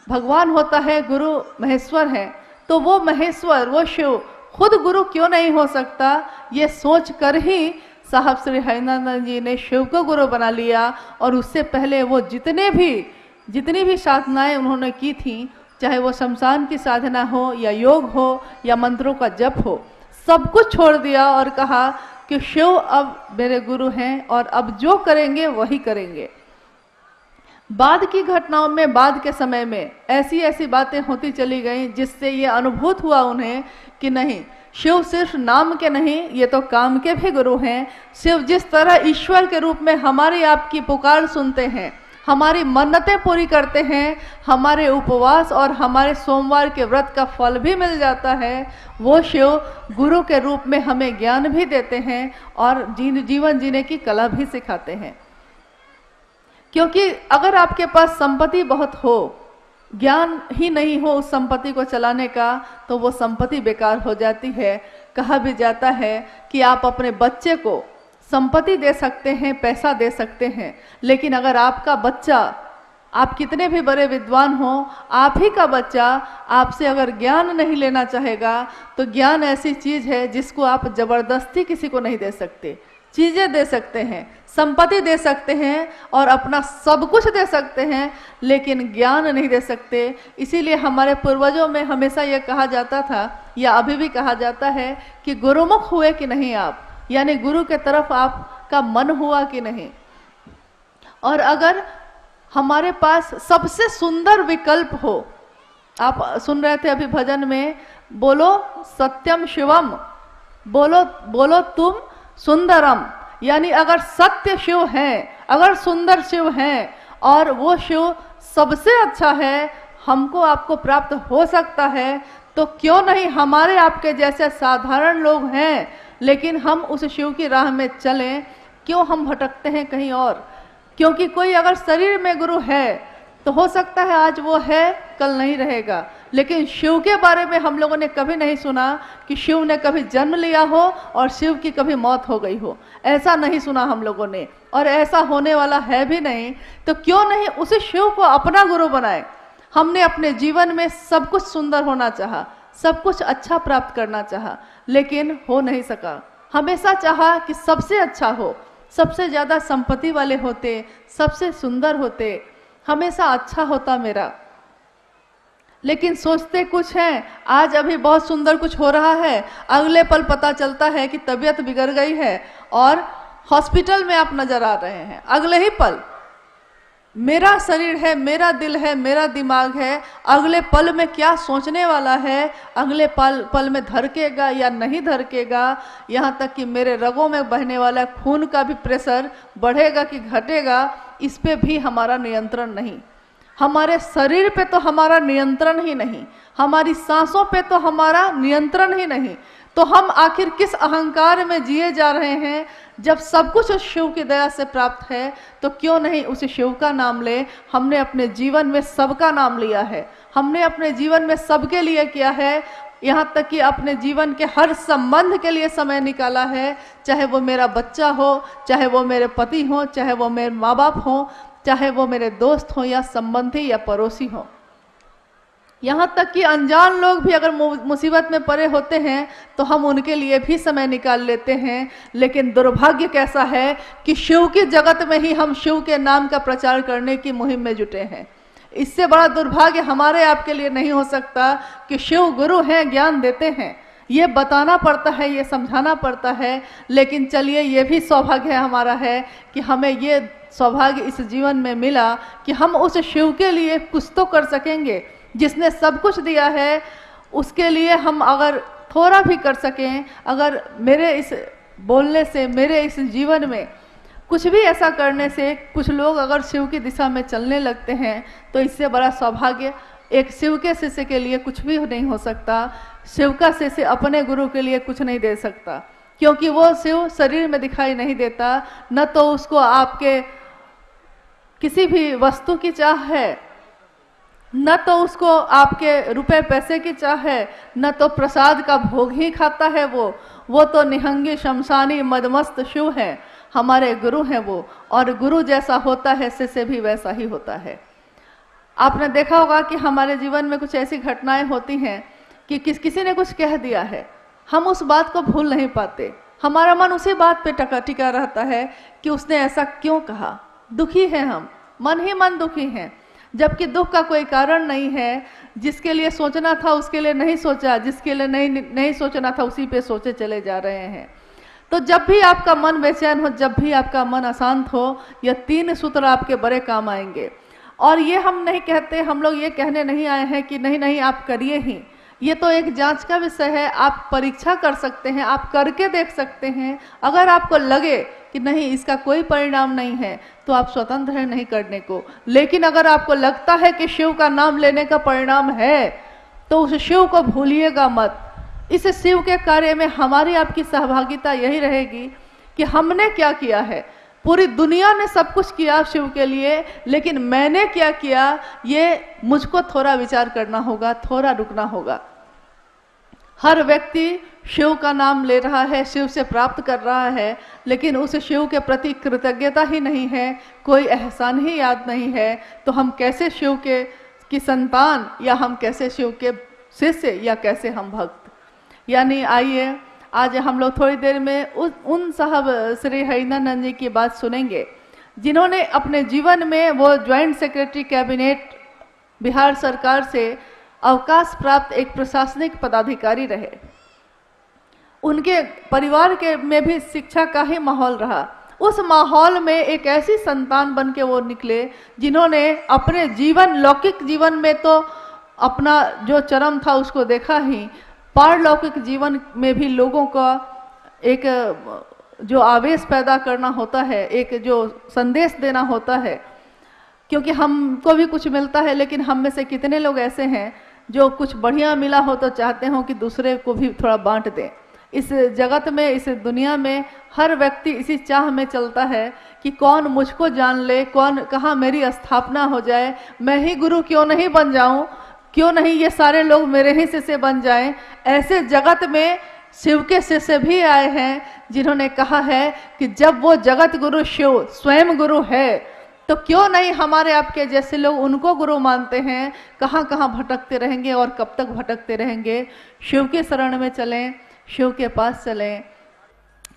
भगवान होता है, गुरु महेश्वर है। तो वो महेश्वर, वो शिव खुद गुरु क्यों नहीं हो सकता? ये सोच कर ही साहब श्री हरिंद्रानंद जी ने शिव को गुरु बना लिया। और उससे पहले वो जितनी भी साधनाएं उन्होंने की थी, चाहे वो शमशान की साधना हो या योग हो या मंत्रों का जप हो, सब कुछ छोड़ दिया और कहा कि शिव अब मेरे गुरु हैं और अब जो करेंगे वही करेंगे। बाद की घटनाओं में, बाद के समय में ऐसी ऐसी बातें होती चली गई जिससे ये अनुभूत हुआ उन्हें कि नहीं, शिव सिर्फ नाम के नहीं, ये तो काम के भी गुरु हैं। शिव जिस तरह ईश्वर के रूप में हमारी आपकी पुकार सुनते हैं, हमारी मन्नतें पूरी करते हैं, हमारे उपवास और हमारे सोमवार के व्रत का फल भी मिल जाता है, वो शिव गुरु के रूप में हमें ज्ञान भी देते हैं और जीवन जीने की कला भी सिखाते हैं। क्योंकि अगर आपके पास संपत्ति बहुत हो, ज्ञान ही नहीं हो उस संपत्ति को चलाने का, तो वो संपत्ति बेकार हो जाती है। कहा भी जाता है कि आप अपने बच्चे को संपत्ति दे सकते हैं, पैसा दे सकते हैं, लेकिन अगर आपका बच्चा, आप कितने भी बड़े विद्वान हो, आप ही का बच्चा आपसे अगर ज्ञान नहीं लेना चाहेगा, तो ज्ञान ऐसी चीज़ है जिसको आप जबरदस्ती किसी को नहीं दे सकते। चीजें दे सकते हैं, संपत्ति दे सकते हैं और अपना सब कुछ दे सकते हैं, लेकिन ज्ञान नहीं दे सकते। इसीलिए हमारे पूर्वजों में हमेशा यह कहा जाता था, या अभी भी कहा जाता है, कि गुरुमुख हुए कि नहीं आप, यानी गुरु के तरफ आपका मन हुआ कि नहीं। और अगर हमारे पास सबसे सुंदर विकल्प हो, आप सुन रहे थे अभी भजन में, बोलो सत्यम शिवम, बोलो बोलो तुम सुंदरम, यानी अगर सत्य शिव है, अगर सुंदर शिव है और वो शिव सबसे अच्छा है, हमको आपको प्राप्त हो सकता है, तो क्यों नहीं हमारे आपके जैसे साधारण लोग हैं, लेकिन हम उस शिव की राह में चलें, क्यों हम भटकते हैं कहीं और। क्योंकि कोई अगर शरीर में गुरु है तो हो सकता है आज वो है, कल नहीं रहेगा, लेकिन शिव के बारे में हम लोगों ने कभी नहीं सुना कि शिव ने कभी जन्म लिया हो और शिव की कभी मौत हो गई हो, ऐसा नहीं सुना हम लोगों ने, और ऐसा होने वाला है भी नहीं। तो क्यों नहीं उसी शिव को अपना गुरु बनाए। हमने अपने जीवन में सब कुछ सुंदर होना चाहा, सब कुछ अच्छा प्राप्त करना चाहा, लेकिन हो नहीं सका। हमेशा चाहा कि सबसे अच्छा हो, सबसे ज़्यादा संपत्ति वाले होते, सबसे सुंदर होते, हमेशा अच्छा होता मेरा, लेकिन सोचते कुछ हैं। आज अभी बहुत सुंदर कुछ हो रहा है, अगले पल पता चलता है कि तबीयत बिगड़ गई है और हॉस्पिटल में आप नजर आ रहे हैं, अगले ही पल। मेरा शरीर है, मेरा दिल है, मेरा दिमाग है, अगले पल में क्या सोचने वाला है, अगले पल में धड़केगा या नहीं धड़केगा, यहाँ तक कि मेरे रगों में बहने वाला खून का भी प्रेशर बढ़ेगा कि घटेगा, इस पे भी हमारा नियंत्रण नहीं। हमारे शरीर पे तो हमारा नियंत्रण ही नहीं, हमारी सांसों पे तो हमारा नियंत्रण ही नहीं, तो हम आखिर किस अहंकार में जिए जा रहे हैं। जब सब कुछ उस शिव की दया से प्राप्त है, तो क्यों नहीं उस शिव का नाम ले। हमने अपने जीवन में सबका नाम लिया है, हमने अपने जीवन में सबके लिए किया है, यहाँ तक कि अपने जीवन के हर संबंध के लिए समय निकाला है, चाहे वो मेरा बच्चा हो, चाहे वो मेरे पति हो, चाहे वो मेरे माँ बाप हो, चाहे वो मेरे दोस्त हो या संबंधी या पड़ोसी हो। यहाँ तक कि अनजान लोग भी अगर मुसीबत में पड़े होते हैं तो हम उनके लिए भी समय निकाल लेते हैं। लेकिन दुर्भाग्य कैसा है कि शिव की जगत में ही हम शिव के नाम का प्रचार करने की मुहिम में जुटे हैं। इससे बड़ा दुर्भाग्य हमारे आपके लिए नहीं हो सकता कि शिव गुरु हैं, ज्ञान देते हैं, ये बताना पड़ता है, ये समझाना पड़ता है। लेकिन चलिए, ये भी सौभाग्य हमारा है कि हमें ये सौभाग्य इस जीवन में मिला कि हम उस शिव के लिए कुछ तो कर सकेंगे, जिसने सब कुछ दिया है उसके लिए हम अगर थोड़ा भी कर सकें। अगर मेरे इस बोलने से, मेरे इस जीवन में कुछ भी ऐसा करने से कुछ लोग अगर शिव की दिशा में चलने लगते हैं, तो इससे बड़ा सौभाग्य एक शिव के शिष्य के लिए कुछ भी नहीं हो सकता। शिव का शिष्य अपने गुरु के लिए कुछ नहीं दे सकता, क्योंकि वो शिव शरीर में दिखाई नहीं देता। न तो उसको आपके किसी भी वस्तु की चाह है, न तो उसको आपके रुपए पैसे की चाह है, न तो प्रसाद का भोग ही खाता है वो तो निहंगी शमशानी मदमस्त शिव है, हमारे गुरु हैं वो। और गुरु जैसा होता है शिष्य भी वैसा ही होता है। आपने देखा होगा कि हमारे जीवन में कुछ ऐसी घटनाएं होती हैं कि किसी ने कुछ कह दिया है, हम उस बात को भूल नहीं पाते, हमारा मन उसी बात पे टिका रहता है कि उसने ऐसा क्यों कहा। दुखी है हम, मन ही मन दुखी हैं, जबकि दुख का कोई कारण नहीं है। जिसके लिए सोचना था उसके लिए नहीं सोचा, जिसके लिए नहीं सोचना था उसी पे सोचे चले जा रहे हैं। तो जब भी आपका मन बेचैन हो, जब भी आपका मन अशांत हो, यह 3 सूत्र आपके बड़े काम आएंगे। और ये हम नहीं कहते, हम लोग ये कहने नहीं आए हैं कि नहीं नहीं आप करिए ही, ये तो एक जांच का विषय है। आप परीक्षा कर सकते हैं, आप करके देख सकते हैं। अगर आपको लगे कि नहीं इसका कोई परिणाम नहीं है, तो आप स्वतंत्र हैं नहीं करने को। लेकिन अगर आपको लगता है कि शिव का नाम लेने का परिणाम है, तो उस शिव को भूलिएगा मत। इस शिव के कार्य में हमारी आपकी सहभागिता यही रहेगी कि हमने क्या किया है। पूरी दुनिया ने सब कुछ किया शिव के लिए, लेकिन मैंने क्या किया, ये मुझको थोड़ा विचार करना होगा, थोड़ा रुकना होगा। हर व्यक्ति शिव का नाम ले रहा है, शिव से प्राप्त कर रहा है, लेकिन उस शिव के प्रति कृतज्ञता ही नहीं है, कोई एहसान ही याद नहीं है। तो हम कैसे शिव की संतान, या हम कैसे शिव के शिष्य, या कैसे हम भक्त। यानी आइए आज हम लोग थोड़ी देर में उन साहब श्री हरिनानंद जी की बात सुनेंगे, जिन्होंने अपने जीवन में, वो ज्वाइंट सेक्रेटरी कैबिनेट बिहार सरकार से अवकाश प्राप्त एक प्रशासनिक पदाधिकारी रहे। उनके परिवार के में भी शिक्षा का ही माहौल रहा। उस माहौल में एक ऐसी संतान बन के वो निकले जिन्होंने अपने जीवन, लौकिक जीवन में तो अपना जो चरम था उसको देखा ही, पारलौकिक जीवन में भी लोगों का एक जो आवेश पैदा करना होता है, एक जो संदेश देना होता है। क्योंकि हमको भी कुछ मिलता है, लेकिन हम में से कितने लोग ऐसे हैं जो कुछ बढ़िया मिला हो तो चाहते हो कि दूसरे को भी थोड़ा बांट दें। इस जगत में, इस दुनिया में हर व्यक्ति इसी चाह में चलता है कि कौन मुझको जान ले, कौन कहाँ मेरी स्थापना हो जाए, मैं ही गुरु क्यों नहीं बन जाऊं, क्यों नहीं ये सारे लोग मेरे ही शिष्य बन जाएं। ऐसे जगत में शिव के शिष्य भी आए हैं जिन्होंने कहा है कि जब वो जगत गुरु शिव स्वयं गुरु है तो क्यों नहीं हमारे आपके जैसे लोग उनको गुरु मानते हैं। कहाँ कहाँ भटकते रहेंगे और कब तक भटकते रहेंगे। शिव के शरण में चलें, शिव के पास चलें,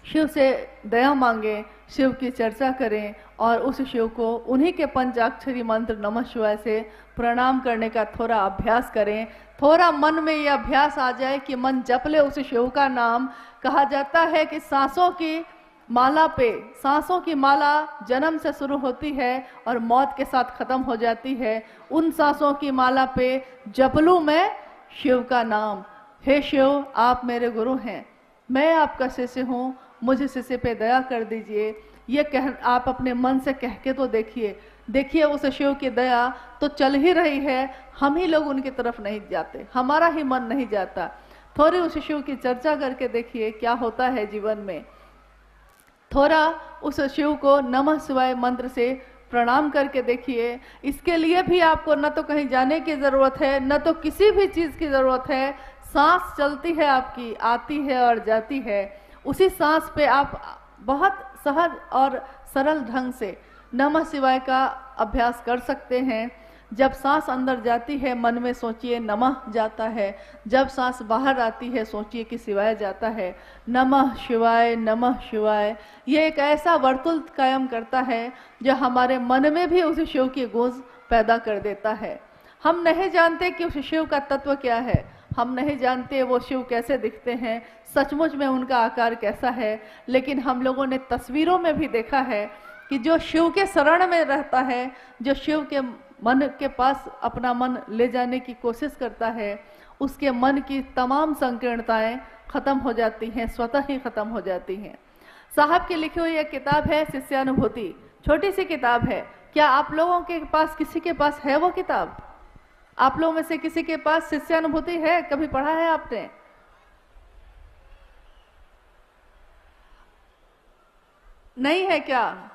शिव से दया मांगें, शिव की चर्चा करें और उस शिव को उन्हीं के पंचाक्षरी मंत्र नमः शिवाय से प्रणाम करने का थोड़ा अभ्यास करें। थोड़ा मन में ये अभ्यास आ जाए कि मन जप ले उस शिव का नाम। कहा जाता है कि सांसों की माला पे, सांसों की माला जन्म से शुरू होती है और मौत के साथ खत्म हो जाती है। उन सांसों की माला पे जप लूं मैं शिव का नाम। हे शिव, आप मेरे गुरु हैं, मैं आपका शिष्य हूँ, मुझे शिष्य पे दया कर दीजिए। ये कह आप अपने मन से कह के तो देखिए, देखिए उस शिव की दया तो चल ही रही है। हम ही लोग उनकी तरफ नहीं जाते, हमारा ही मन नहीं जाता। थोड़ी उस शिव की चर्चा करके देखिए क्या होता है जीवन में। थोड़ा उस शिव को नमः शिवाय मंत्र से प्रणाम करके देखिए। इसके लिए भी आपको न तो कहीं जाने की जरूरत है, न तो किसी भी चीज की जरूरत है। सांस चलती है आपकी, आती है और जाती है। उसी सांस पे आप बहुत सहज और सरल ढंग से नमः शिवाय का अभ्यास कर सकते हैं। जब सांस अंदर जाती है मन में सोचिए नमः जाता है, जब सांस बाहर आती है सोचिए कि शिवाय जाता है। नमः शिवाय, नमः शिवाय, ये एक ऐसा वर्तुल कायम करता है जो हमारे मन में भी उस शिव की गूंज पैदा कर देता है। हम नहीं जानते कि उस शिव का तत्व क्या है, हम नहीं जानते वो शिव कैसे दिखते हैं, सचमुच में उनका आकार कैसा है, लेकिन हम लोगों ने तस्वीरों में भी देखा है कि जो शिव के शरण में रहता है, जो शिव के मन के पास अपना मन ले जाने की कोशिश करता है, उसके मन की तमाम संकीर्णताएं खत्म हो जाती हैं, स्वतः ही खत्म हो जाती हैं। साहब की लिखी हुई एक किताब है शिष्यानुभूति, छोटी सी किताब है। क्या आप लोगों के पास, किसी के पास है वो किताब? आप लोगों में से किसी के पास शिष्यानुभूति है? कभी पढ़ा है आपने? नहीं है क्या?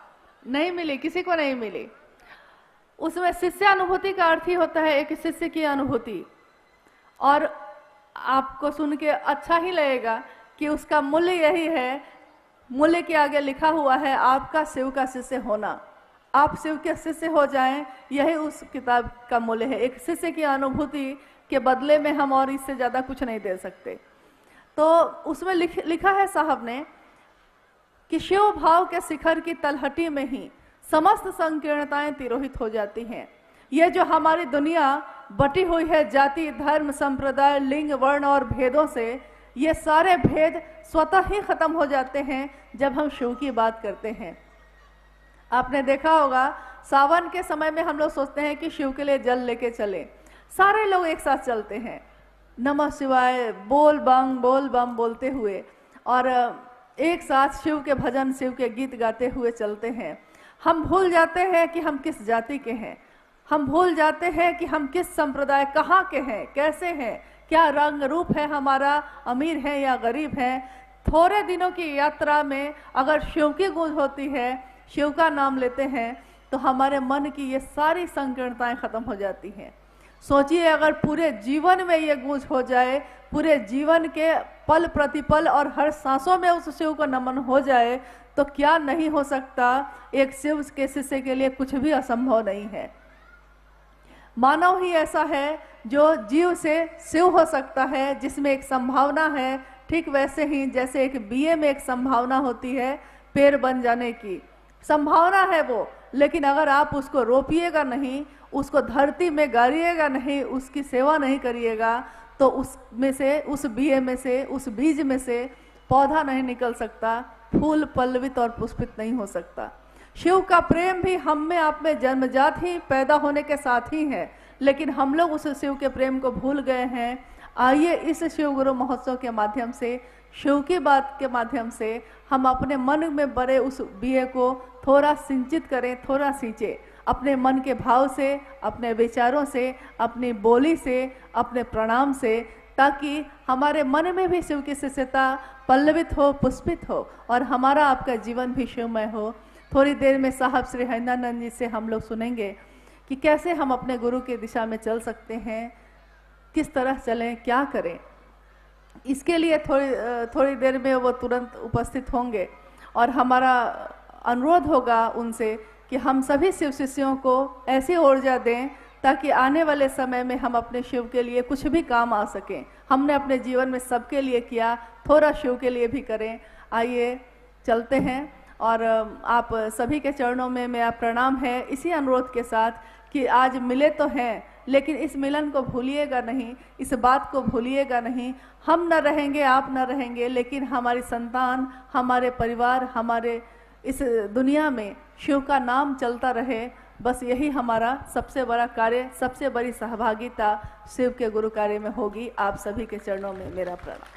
नहीं मिली, किसी को नहीं मिली। उसमें शिष्यानुभूति का अर्थ ही होता है एक शिष्य की अनुभूति। और आपको सुन के अच्छा ही लगेगा कि उसका मूल्य यही है। मूल्य के आगे लिखा हुआ है आपका शिव का शिष्य होना। आप शिव के शिष्य हो जाएं, यही उस किताब का मूल्य है। एक शिष्य की अनुभूति के बदले में हम और इससे ज्यादा कुछ नहीं दे सकते। तो उसमें लिखा है साहब ने कि शिव भाव के शिखर की तलहटी में ही समस्त संकीर्णताएं तिरोहित हो जाती हैं। ये जो हमारी दुनिया बटी हुई है जाति, धर्म, संप्रदाय, लिंग, वर्ण और भेदों से, ये सारे भेद स्वतः ही खत्म हो जाते हैं जब हम शिव की बात करते हैं। आपने देखा होगा सावन के समय में हम लोग सोचते हैं कि शिव के लिए जल लेके चले, सारे लोग एक साथ चलते हैं नमः शिवाय बोल बम बोलते हुए, और एक साथ शिव के भजन, शिव के गीत गाते हुए चलते हैं। हम भूल जाते हैं कि हम किस जाति के हैं, हम भूल जाते हैं कि हम किस संप्रदाय, कहाँ के हैं, कैसे हैं, क्या रंग रूप है हमारा, अमीर है या गरीब है। थोड़े दिनों की यात्रा में अगर शिव की गूंज होती है, शिव का नाम लेते हैं, तो हमारे मन की ये सारी संकीर्णताएं खत्म हो जाती हैं। सोचिए अगर पूरे जीवन में ये गूंज हो जाए, पूरे जीवन के पल प्रतिपल और हर सांसों में उस शिव को नमन हो जाए, तो क्या नहीं हो सकता। एक शिव के शिष्य के लिए कुछ भी असंभव नहीं है। मानव ही ऐसा है जो जीव से शिव हो सकता है, जिसमें एक संभावना है ठीक वैसे ही जैसे एक बीए में एक संभावना होती है पेड़ बन जाने की, संभावना है वो, लेकिन अगर आप उसको रोपिएगा नहीं, उसको धरती में गाड़िएगा नहीं, उसकी सेवा नहीं करिएगा, तो उसमें से, उस बीए में से, उस बीज में से पौधा नहीं निकल सकता, फूल पल्लवित और पुष्पित नहीं हो सकता। शिव का प्रेम भी हम में, आप में जन्मजात ही पैदा होने के साथ ही है, लेकिन हम लोग उस शिव के प्रेम को भूल गए हैं। आइए इस शिव गुरु महोत्सव के माध्यम से, शिव की बात के माध्यम से हम अपने मन में बड़े उस बीए को थोड़ा सिंचित करें, थोड़ा सींचे, अपने मन के भाव से, अपने विचारों से, अपनी बोली से, अपने प्रणाम से, ताकि हमारे मन में भी शिव की शिष्यता पल्लवित हो, पुष्पित हो और हमारा आपका जीवन भी शिवमय हो। थोड़ी देर में साहब श्री हरिनानंद जी से हम लोग सुनेंगे कि कैसे हम अपने गुरु की दिशा में चल सकते हैं, किस तरह चलें, क्या करें। इसके लिए थोड़ी देर में वो तुरंत उपस्थित होंगे और हमारा अनुरोध होगा उनसे कि हम सभी शिव शिष्यों को ऐसी ऊर्जा दें ताकि आने वाले समय में हम अपने शिव के लिए कुछ भी काम आ सकें। हमने अपने जीवन में सबके लिए किया, थोड़ा शिव के लिए भी करें। आइए चलते हैं और आप सभी के चरणों में मेरा प्रणाम है, इसी अनुरोध के साथ कि आज मिले तो हैं, लेकिन इस मिलन को भूलिएगा नहीं, इस बात को भूलिएगा नहीं। हम न रहेंगे, आप न रहेंगे, लेकिन हमारी संतान, हमारे परिवार, हमारे इस दुनिया में शिव का नाम चलता रहे। बस यही हमारा सबसे बड़ा कार्य, सबसे बड़ी सहभागिता शिव के गुरु कार्य में होगी। आप सभी के चरणों में मेरा प्रणाम।